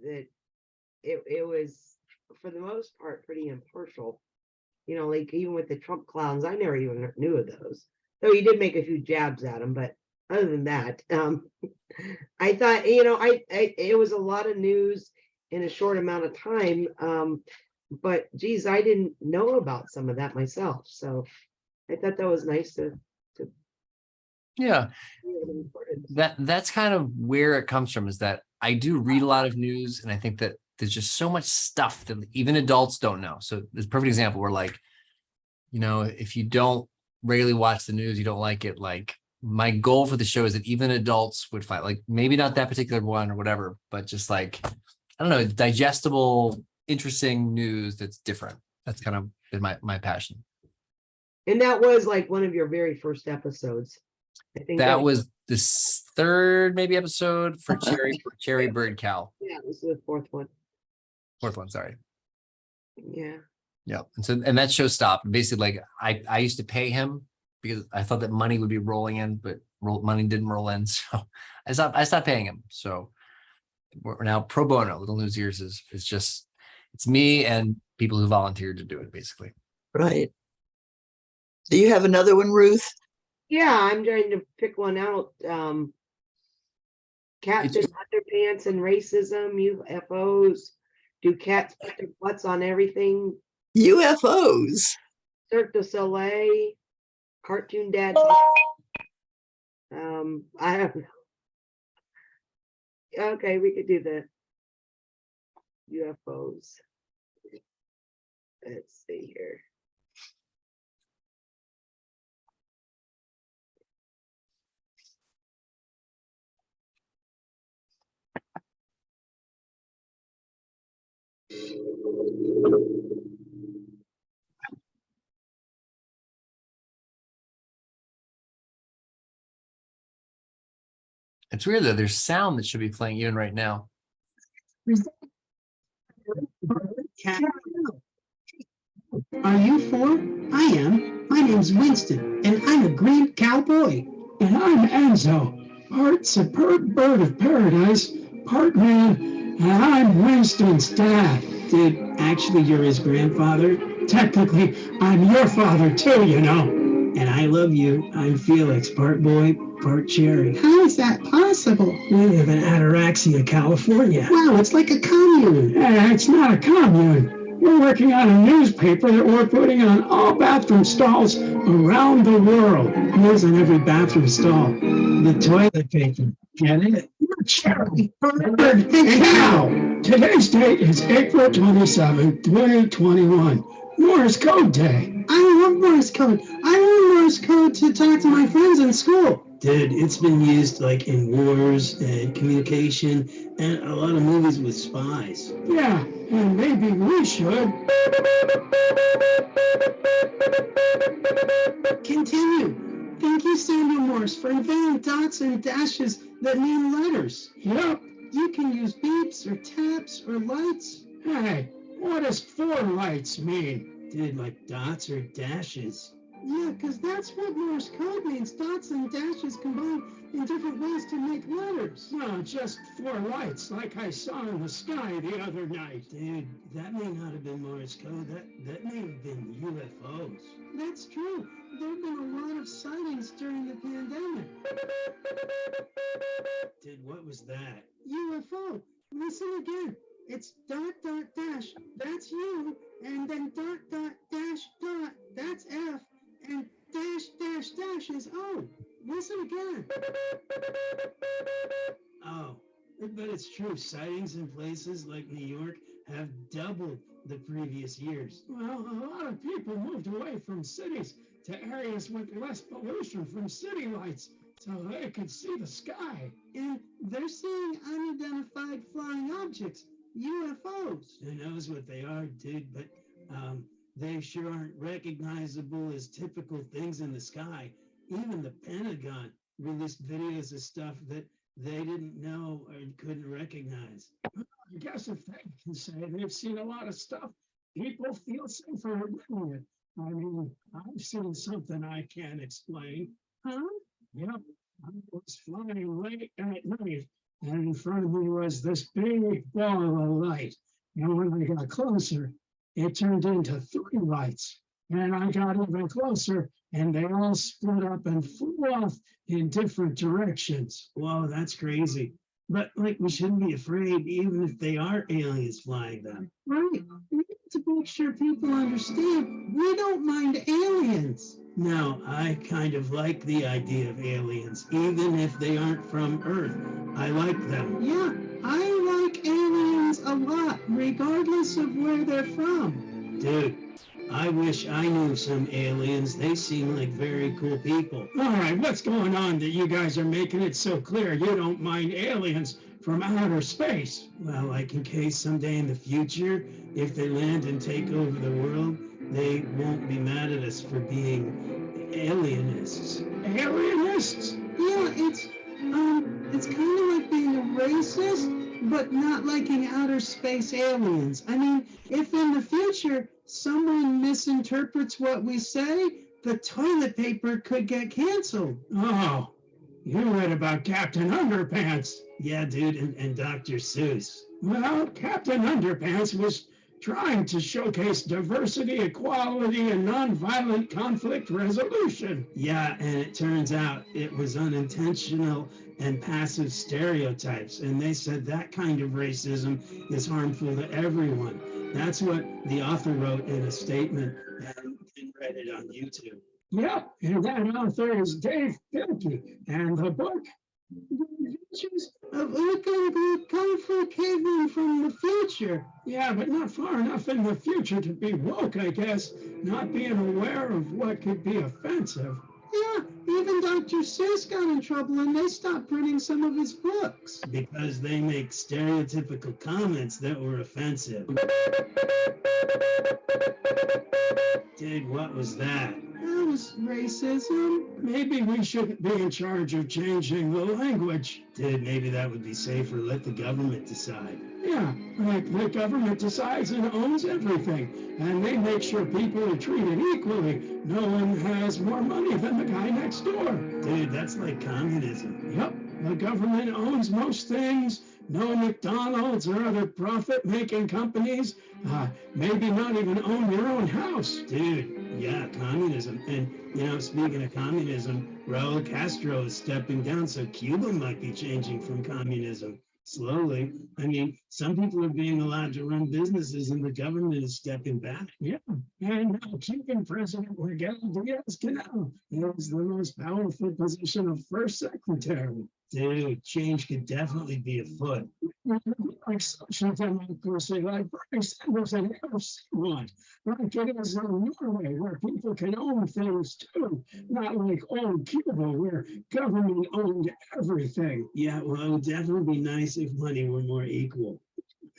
that it was for the most part pretty impartial. Like even with the Trump clowns, I never even knew of those. Though he did make a few jabs at them, but other than that, I thought, it was a lot of news in a short amount of time. But geez, I didn't know about some of that myself. So I thought that was nice to Yeah, hear them reported. that's kind of where it comes from, is that I do read a lot of news, and I think that there's just so much stuff that even adults don't know. So there's a perfect example where, like, if you don't regularly watch the news, you don't like it. Like, my goal for the show is that even adults would find, like, maybe not that particular one or whatever, but just like, I don't know, digestible, interesting news that's different. That's kind of been my passion. And that was like one of your very first episodes. I think That was the third maybe episode for Cherry Bird Cow. yeah, it was the fourth one. Fourth one, sorry. Yeah. Yeah. And that show stopped. Basically, like I used to pay him because I thought that money would be rolling in, but money didn't roll in. So I stopped paying him. So we're now pro bono. Little News Ears is just, it's me and people who volunteered to do it, basically. Right. Do you have another one, Ruth? Yeah, I'm trying to pick one out. Cats in underpants and racism, UFOs. Do cats put their butts on everything? UFOs. Cirque du Soleil, Cartoon Dad. I don't know. Okay, we could do the UFOs. Let's see here. It's weird though. There's sound that should be playing even right now. Are you four? I am. My name's Winston, and I'm a green cowboy. And I'm Enzo, part superb bird of paradise, part man, and I'm Winston's dad. Dude, actually, you're his grandfather. Technically, I'm your father too, you know. And I love you. I'm Felix, part boy, part cherry. How is that possible? We live in Ataraxia, California. Wow, it's like a commune. It's not a commune. We're working on a newspaper that we're putting on all bathroom stalls around the world. Here's on every bathroom stall. The toilet paper. Get it? Cherry, bird, and cow. Today's date is April 27, 2021. Morse code day. I love Morse code. I learned Morse code to talk to my friends in school. Dude, it's been used like in wars and communication and a lot of movies with spies. Yeah, and maybe we should. Continue. Thank you, Samuel Morse, for inventing dots and dashes that mean letters. Yep. You can use beeps or taps or lights. Hey, what does 4 lights mean? Dude, like dots or dashes. Yeah, because that's what Morse code means. Dots and dashes combined in different ways to make letters. No, just 4 lights, like I saw in the sky the other night. Dude, that may not have been Morse code. That may have been UFOs. That's true. There have been a lot of sightings during the pandemic. Dude, what was that? UFO. Listen again. It's dot, dot, dash. That's you. And then dot, dot, dash, dot. That's F. And dash, dash, dash is O. Listen again. Oh, but it's true. Sightings in places like New York have doubled the previous years. Well, a lot of people moved away from cities to areas with less pollution from city lights so they could see the sky. And they're seeing unidentified flying objects, UFOs. Who knows what they are, dude, but they sure aren't recognizable as typical things in the sky. Even the Pentagon released videos of stuff that they didn't know or couldn't recognize. I guess if they can say they've seen a lot of stuff, people feel safer admitting it. I mean, I've seen something I can't explain. Huh? Yep. I was flying late at night, and in front of me was this big ball of light. And when I got closer, it turned into 3 lights. And I got even closer, and they all split up and flew off in different directions. Whoa, that's crazy. But like, we shouldn't be afraid, even if they are aliens flying them. Right. We need to make sure people understand we don't mind aliens. No, I kind of like the idea of aliens, even if they aren't from Earth. I like them. Yeah, I like aliens a lot, regardless of where they're from. Dude, I wish I knew some aliens. They seem like very cool people. All right, what's going on that you guys are making it so clear you don't mind aliens from outer space? Well, like in case someday in the future, if they land and take over the world, they won't be mad at us for being alienists. Alienists? Yeah, it's kind of like being a racist, but not liking outer space aliens. I mean, if in the future someone misinterprets what we say, the toilet paper could get canceled. Oh, you read about Captain Underpants. Yeah, dude, and Dr. Seuss. Well, Captain Underpants was trying to showcase diversity, equality, and nonviolent conflict resolution. Yeah, and it turns out it was unintentional and passive stereotypes. And they said that kind of racism is harmful to everyone. That's what the author wrote in a statement and read it on YouTube. Yep, and that author is Dave Pilkey, and the book, The Adventures of a colorful caveman from the future. Yeah, but not far enough in the future to be woke, I guess, not being aware of what could be offensive. Yeah, even Dr. Seuss got in trouble and they stopped printing some of his books. Because they make stereotypical comments that were offensive. Dude, what was that? That was racism. Maybe we shouldn't be in charge of changing the language. Dude, maybe that would be safer. Let the government decide. Yeah, like the government decides and owns everything. And they make sure people are treated equally. No one has more money than the guy next door. Dude, that's like communism. Yep, the government owns most things. No McDonald's or other profit-making companies. Maybe not even own your own house. Dude, yeah, communism. And, speaking of communism, Raul Castro is stepping down, so Cuba might be changing from communism. Slowly. I mean, some people are being allowed to run businesses and the government is stepping back. Yeah. And now Cuban President Miguel Diaz-Canel is the most powerful position of first secretary. Dude, change could definitely be afoot. Like social democracy, like Bernie Sanders and AOC want. Like it is in Norway, where people can own things too. Not like old Cuba, where government owned everything. Yeah, well, it would definitely be nice if money were more equal.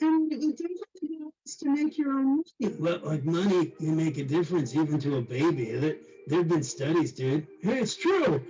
And it would definitely be nice to make your own money. Well, like money can make a difference even to a baby. There have been studies, dude. It's true.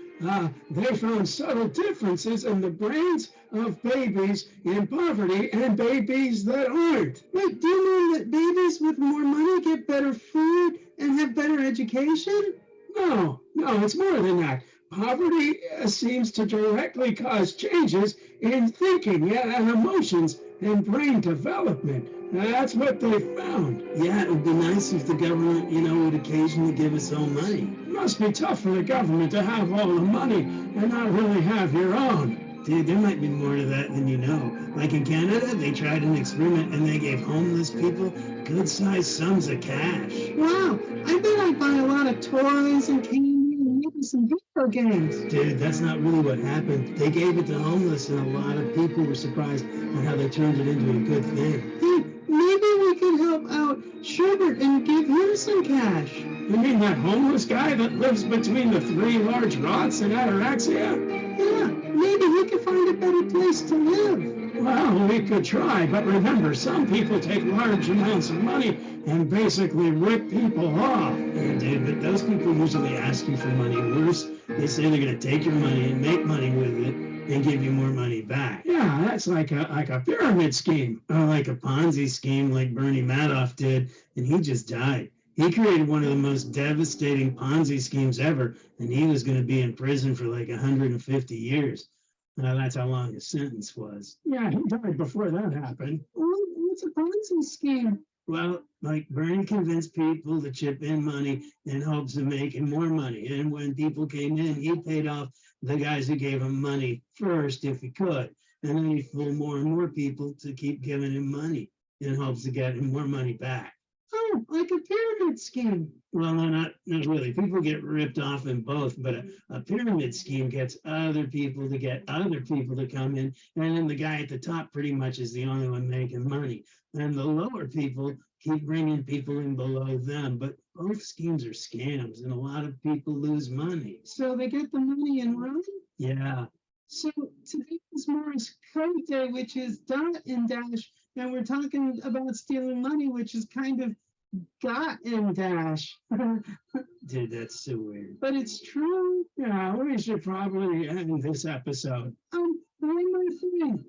They found subtle differences in the brains of babies in poverty and babies that aren't. Wait, do you mean that babies with more money get better food and have better education? No, it's more than that. Poverty seems to directly cause changes in thinking and emotions and brain development. That's what they found. Yeah, it would be nice if the government, would occasionally give us all money. It must be tough for the government to have all the money and not really have your own. Dude, there might be more to that than you know. Like in Canada, they tried an experiment and they gave homeless people good-sized sums of cash. Wow, I bet I'd buy a lot of toys and candy and maybe some video games. Dude, that's not really what happened. They gave it to homeless and a lot of people were surprised at how they turned it into a good thing. Hey, maybe we could help out Sherbert and give him some cash. You mean that homeless guy that lives between the 3 large rots in Ataraxia? Yeah, maybe he could find a better place to live. Well, we could try, but remember, some people take large amounts of money and basically rip people off. Yeah, dude, but those people usually ask you for money. Worse, they say they're going to take your money and make money with it and give you more money back. Yeah, that's like a pyramid scheme, or like a Ponzi scheme like Bernie Madoff did, and he just died. He created one of the most devastating Ponzi schemes ever, and he was going to be in prison for like 150 years. That's how long his sentence was. Yeah, he died before that happened. What's a Ponzi scheme? Well, like Bernie convinced people to chip in money in hopes of making more money. And when people came in, he paid off the guys who gave him money first if he could. And then he fooled more and more people to keep giving him money in hopes of getting more money back. Oh, like a pyramid scheme. Well, no, not really. People get ripped off in both, but a pyramid scheme gets other people to get other people to come in, and then the guy at the top pretty much is the only one making money. And the lower people keep bringing people in below them, but both schemes are scams, and a lot of people lose money. So they get the money and run? Yeah. So today is Morse Code Day, which is dot and dash, and we're talking about stealing money, which is kind of Got and dash. Dude, that's so weird. But it's true. Yeah, we should probably end this episode. One more thing.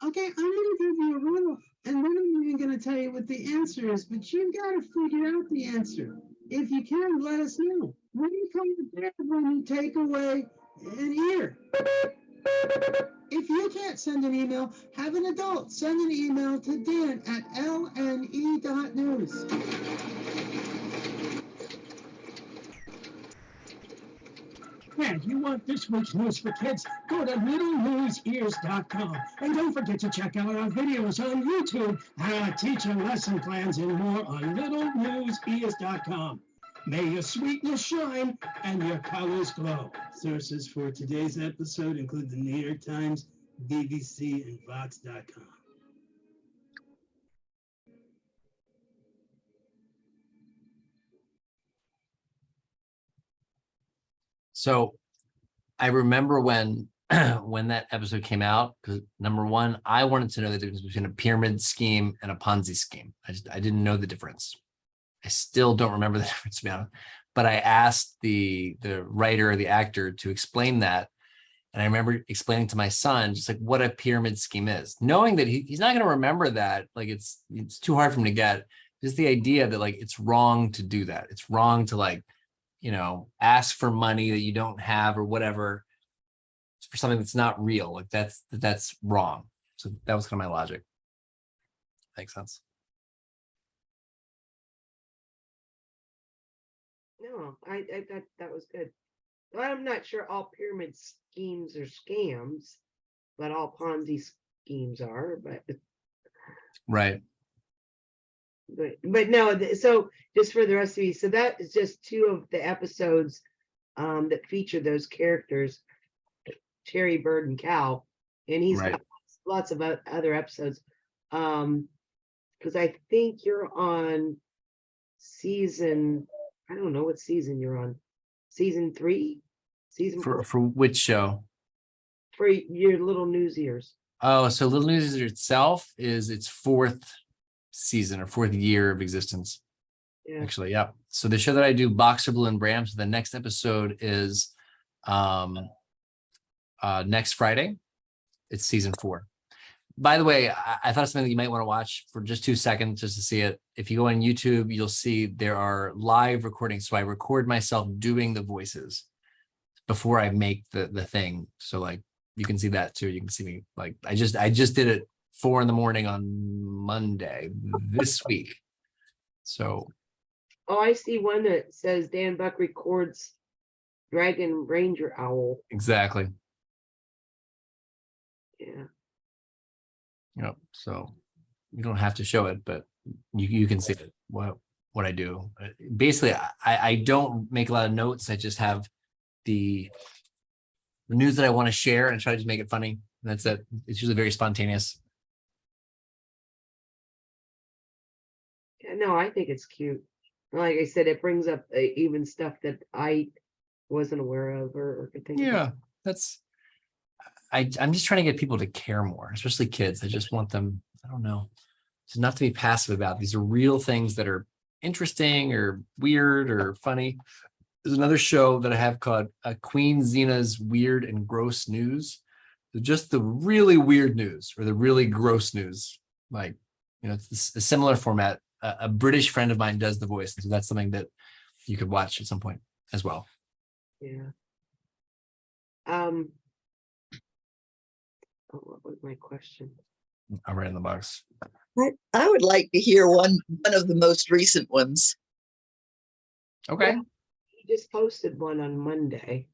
Okay, I'm gonna give you a riddle, and then I'm even gonna tell you what the answer is, but you've got to figure out the answer. If you can, let us know. What do you call it back when you take away an ear? If you can't send an email, have an adult send an email to dan@lne.news. And you want this week's news for kids? Go to littlenewsears.com. And don't forget to check out our videos on YouTube, teacher lesson plans, and more on littlenewsears.com. May your sweetness shine and your colors glow. Sources for today's episode include the New York Times, BBC, and Vox.com. So I remember when when that episode came out, because number one, I wanted to know the difference between a pyramid scheme and a Ponzi scheme. I didn't know the difference. I still don't remember the difference, to be honest. But I asked the writer or the actor to explain that. And I remember explaining to my son just like what a pyramid scheme is, knowing that he's not going to remember that. Like it's too hard for him to get. Just the idea that like it's wrong to do that. It's wrong to like, ask for money that you don't have or whatever for something that's not real. Like that's wrong. So that was kind of my logic. Makes sense. No, I thought that was good. Well, I'm not sure all pyramid schemes are scams, but all Ponzi schemes are. Right. But no. So just for the rest of you, so that is just two of the episodes that feature those characters, Cherry, Bird, and Cow, and he's Right. got lots of other episodes. Because I think you're on season. I don't know what season you're on. Season 3, season For 4 which show? for your little news ears. Oh, so Little News itself is its 4th season or 4th year of existence. Yeah. Actually, yeah. So the show that I do, Boxer Blue and Bram. So the next episode is next Friday. It's season 4. By the way, I thought of something that you might want to watch for just 2 seconds just to see it. If you go on YouTube, you'll see there are live recordings. So I record myself doing the voices before I make the thing. So like you can see that too. You can see me like I just did it 4 a.m. on Monday this week. So Oh, I see one that says Dan Buck records Dragon Ranger Owl. exactly. Yeah. Yep. So you don't have to show it, but you can see it. What I do. Basically, I don't make a lot of notes. I just have the news that I want to share and try to just make it funny. That's it. It's usually very spontaneous. Yeah, no, I think it's cute. Like I said, it brings up even stuff that I wasn't aware of or could think Yeah, of. that's. I'm just trying to get people to care more, especially kids. I just want them. I don't know, to not to be passive about. These are real things that are interesting or weird or funny. There's another show that I have called Queen Xena's Weird and Gross News. So just the really weird news or the really gross news. Like, it's a similar format. A British friend of mine does the voice. So that's something that you could watch at some point as well. Yeah. What was my question? I'll write in the box. I would like to hear one of the most recent ones. Okay. He just posted one on Monday.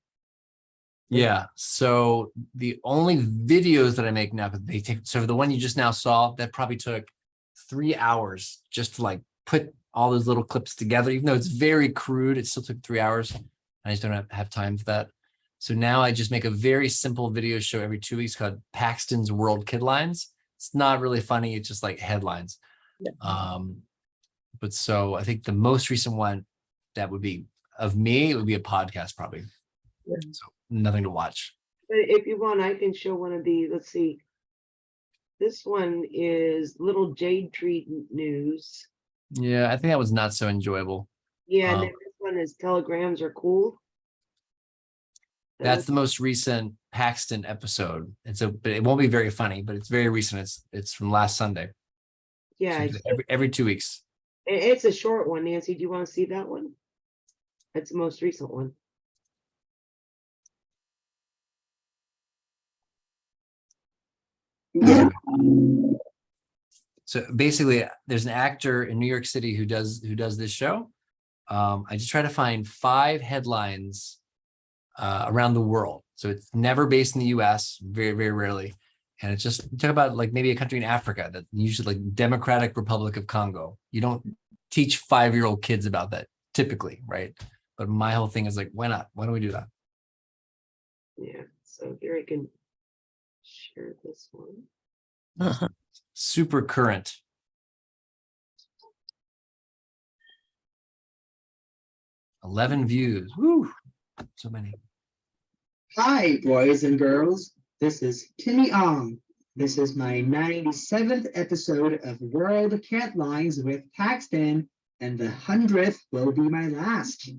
Yeah. So the only videos that I make now, they take, so the one you just now saw, that probably took 3 hours just to like put all those little clips together, even though it's very crude, it still took 3 hours. I just don't have time for that. So now I just make a very simple video show every 2 weeks called Paxton's World Kidlines. It's not really funny. It's just like headlines. Yeah. But so I think the most recent one that would be of me, it would be a podcast probably. Yeah. So nothing to watch. But if you want, I can show one of the, let's see, This one is Little Jade Tree News. Yeah, I think that was not so enjoyable. Yeah, and Um, then this one is Telegrams Are Cool. That's the most recent Paxton episode. And so, but it won't be very funny, but it's very recent. It's from last Sunday. Yeah, So every 2 weeks. it's a short one. Nancy, do you want to see that one? That's the most recent one. Yeah. So basically, there's an actor in New York City who does this show. I just try to find 5 headlines around the world. So it's never based in the US, very, very rarely. And it's just talk about like maybe a country in Africa that usually like Democratic Republic of Congo. You don't teach 5-year-old kids about that typically, right? But my whole thing is like, why not? Why don't we do that? Yeah, so here I can share this one. Uh-huh. Super current. $11 views. Woo! So many. Hi, boys and girls. This is Timmy Ong. This is my 97th episode of World Cat Lines with Paxton, and the 100th will be my last.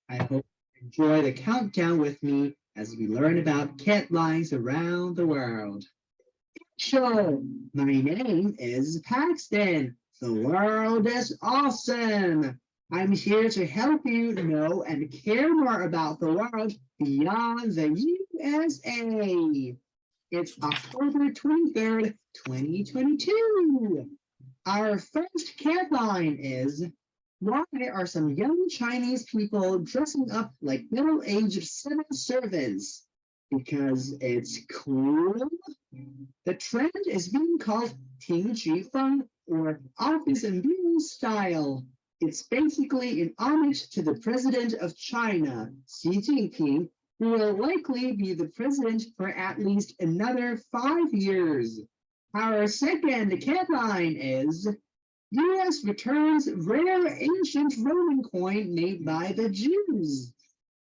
I hope you enjoy the countdown with me as we learn about cat lines around the world. Sure, my name is Paxton. The world is awesome. I'm here to help you know and care more about the world beyond the USA. It's October 23rd, 2022. Our first cat line is, why are some young Chinese people dressing up like middle-aged civil servants? Because it's cool. The trend is being called Ting Chi Feng, or office and beauty style. It's basically an homage to the president of China, Xi Jinping, who will likely be the president for at least another 5 years. Our second headline is, U.S. returns rare ancient Roman coin made by the Jews.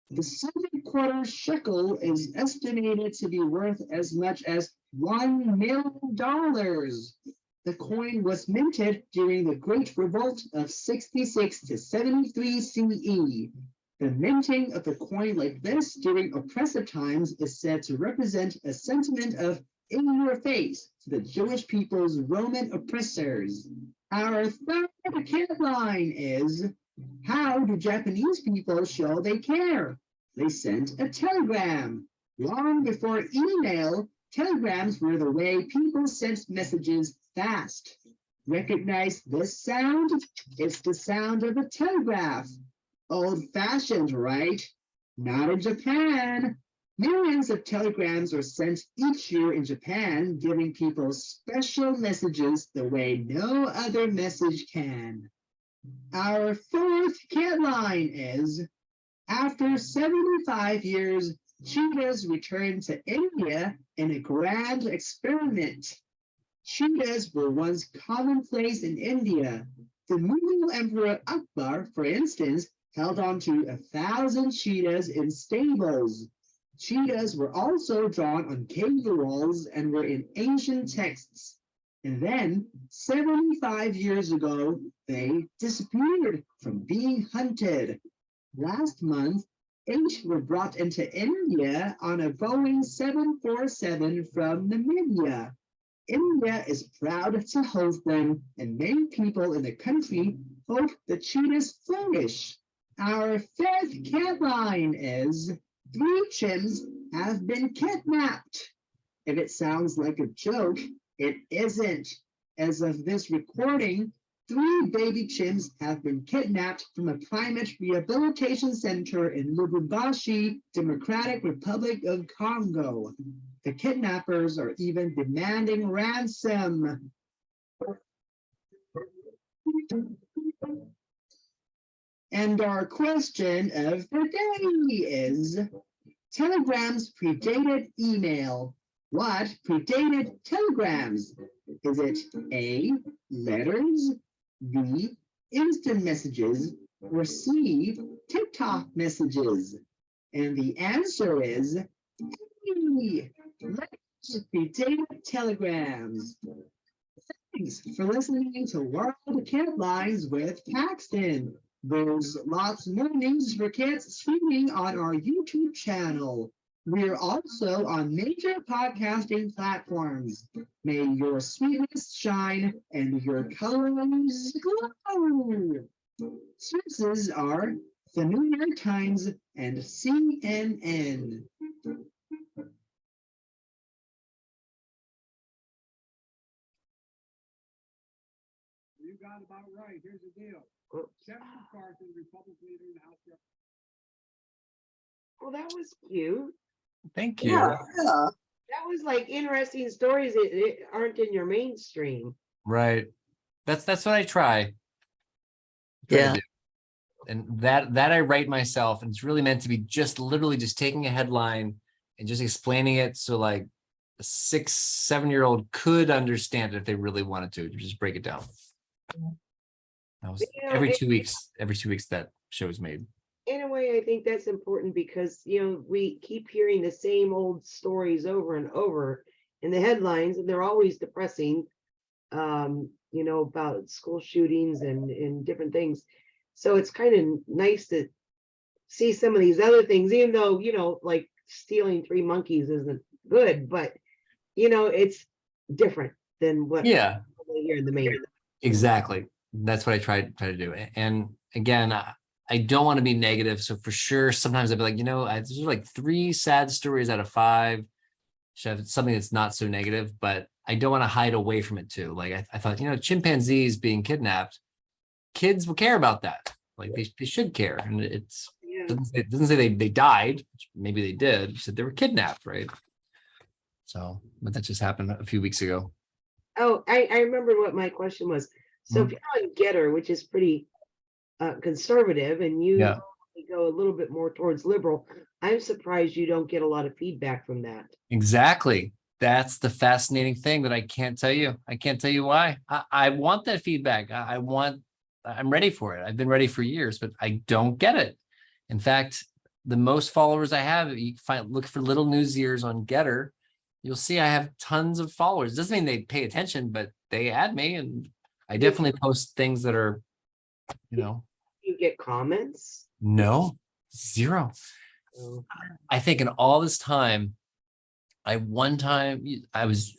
The 7/4 shekel is estimated to be worth as much as $1 million. The coin was minted during the Great Revolt of 66 to 73 CE. The minting of a coin like this during oppressive times is said to represent a sentiment of in your face to the Jewish people's Roman oppressors. Our third headline is, how do Japanese people show they care? They sent a telegram. Long before email, telegrams were the way people sent messages fast. Recognize this sound? It's the sound of a telegraph. Old-fashioned, right? Not in Japan. Millions of telegrams are sent each year in Japan, giving people special messages the way no other message can. Our fourth headline is, after 75 years, cheetahs returned to India in a grand experiment. Cheetahs were once commonplace in India. The Mughal Emperor Akbar, for instance, held on to 1,000 cheetahs in stables. Cheetahs were also drawn on cave walls and were in ancient texts. And then, 75 years ago, they disappeared from being hunted. Last month, 8 were brought into India on a Boeing 747 from Namibia. India is proud to host them, and many people in the country hope the cheetahs flourish. Our fifth headline is, 3 chimps have been kidnapped. If it sounds like a joke, it isn't. As of this recording, 3 baby chimps have been kidnapped from a primate rehabilitation center in Lubumbashi, Democratic Republic of Congo. The kidnappers are even demanding ransom. And our question of the day is, telegrams predated email. What predated telegrams? Is it A, letters, B, instant messages, or C, TikTok messages? And the answer is B. Let's Potato Telegrams. Thanks for listening to World Headlines with Paxton. There's lots more news for kids streaming on our YouTube channel. We're also on major podcasting platforms. May your sweetness shine and your colors glow. Sources are the New York Times and CNN. You got about right. Here's the deal. Kevin McCarthy, Republican leader in the House. Well, that was cute. Thank you. Yeah, yeah. That was like interesting stories that aren't in your mainstream. Right. That's what I try. To Yeah. do. And that I write myself, and it's really meant to be just literally just taking a headline and just explaining it so like a 6-7-year-old could understand it if they really wanted to just break it down. That was You know, every it- 2 weeks that show is made. In a way, I think that's important because, we keep hearing the same old stories over and over in the headlines, and they're always depressing, about school shootings and different things. So it's kind of nice to see some of these other things, even though, like stealing 3 monkeys isn't good, but, it's different than what Yeah, we hear in the main. exactly. That's what I try to do. And again, I don't want to be negative. So for sure, sometimes I'd be like, there's like 3 sad stories out of 5. Should have something that's not so negative, but I don't want to hide away from it too. Like I thought, chimpanzees being kidnapped, kids will care about that. Like they should care. And it's Yeah. it doesn't say they died, which maybe they did. It said they were kidnapped, right? So, but that just happened a few weeks ago. Oh, I remember what my question was. So if you're on Getter, which is pretty conservative, and you Yeah. go a little bit more towards liberal, I'm surprised you don't get a lot of feedback from that. Exactly. That's the fascinating thing that I can't tell you. I can't tell you why. I want that feedback. I'm ready for it. I've been ready for years, but I don't get it. In fact, the most followers I have, you look for little news ears on Getter, you'll see I have tons of followers. Doesn't mean they pay attention, but they add me, and I definitely post things that are, You get comments. no, 0. Oh, I think in all this time, at one time I was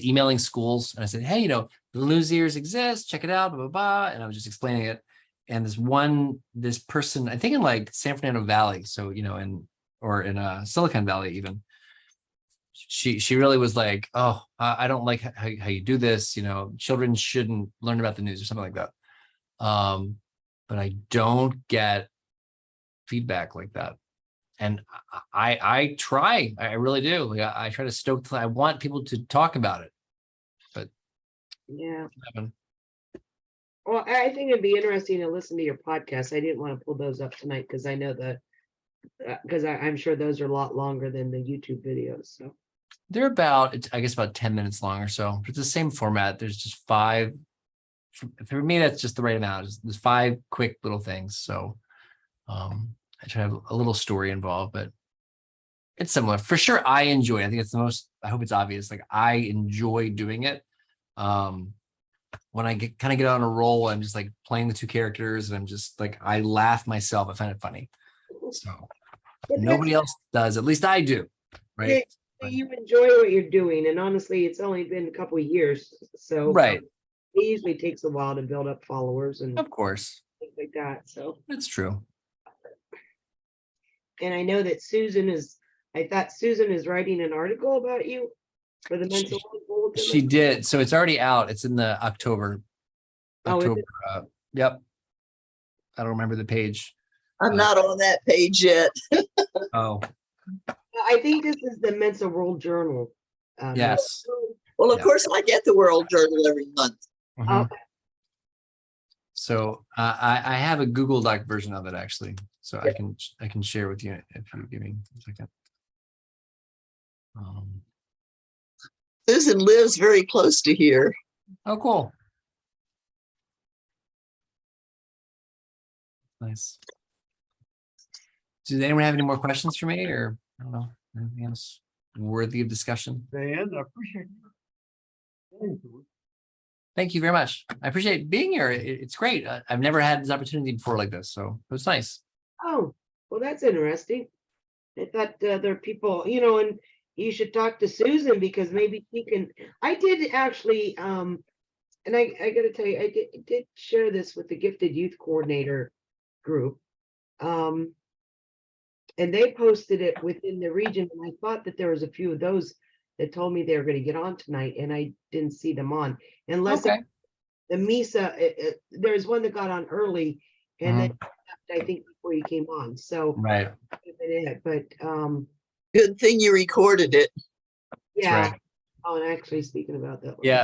emailing schools and I said, hey, Little News Ears exist, check it out, blah, blah, blah. And I was just explaining it. And this person, I think in like San Fernando Valley, so, in Silicon Valley even, she really was like, oh, I don't like how you do this. Children shouldn't learn about the news or something like that. But I don't get feedback like that. And I try, I really do. Like I try to stoke. I want people to talk about it, but yeah. happen. Well, I think it'd be interesting to listen to your podcast. I didn't want to pull those up tonight because I know because I'm sure those are a lot longer than the YouTube videos. So They're about, I guess, about 10 minutes long or so. It's the same format. There's just 5. For me, that's just the right amount. There's 5 quick little things. So I try to have a little story involved, but it's similar. For sure, I enjoy it. I think it's the most, I hope it's obvious. Like I enjoy doing it. When I get on a roll, I'm just like playing the 2 characters and I'm just like, I laugh myself. I find it funny. So But nobody else does, at least I do. Right. you enjoy what you're doing, and honestly, it's only been a couple of years, so Right. it usually takes a while to build up followers and Of course. things like that. So, That's true. and I know that I thought Susan is writing an article about you for the Mensa Health Bulletin. She did. So it's already out. It's in the October. Oh, is it? Yep. I don't remember the page. I'm not on that page yet. Oh, I think this is the Mensa World Journal. yes. Well, of Yeah. course, I get the World Journal every month. Mhm. Okay. So I have a Google Doc version of it actually. So I can share with you if you give me a second. Susan lives very close to here. Oh, cool. Nice. Does anyone have any more questions for me, or I don't know, anything else? worthy of discussion. Dan, I appreciate you. Thank you very much. I appreciate being here. It's great. I've never had this opportunity before like this, so it was nice. Oh, well, that's interesting. I thought there are people, and you should talk to Susan because maybe she can. I did actually, and I got to tell you, I did share this with the Gifted Youth Coordinator group, and they posted it within the region. And I thought that there was a few of those that told me they were going to get on tonight, and I didn't see them on unless Okay. the Mensa. There's one that got on early, and then I think before you came on. So Right. but Good thing you recorded it. yeah. right. Oh, and actually speaking about that. Yeah.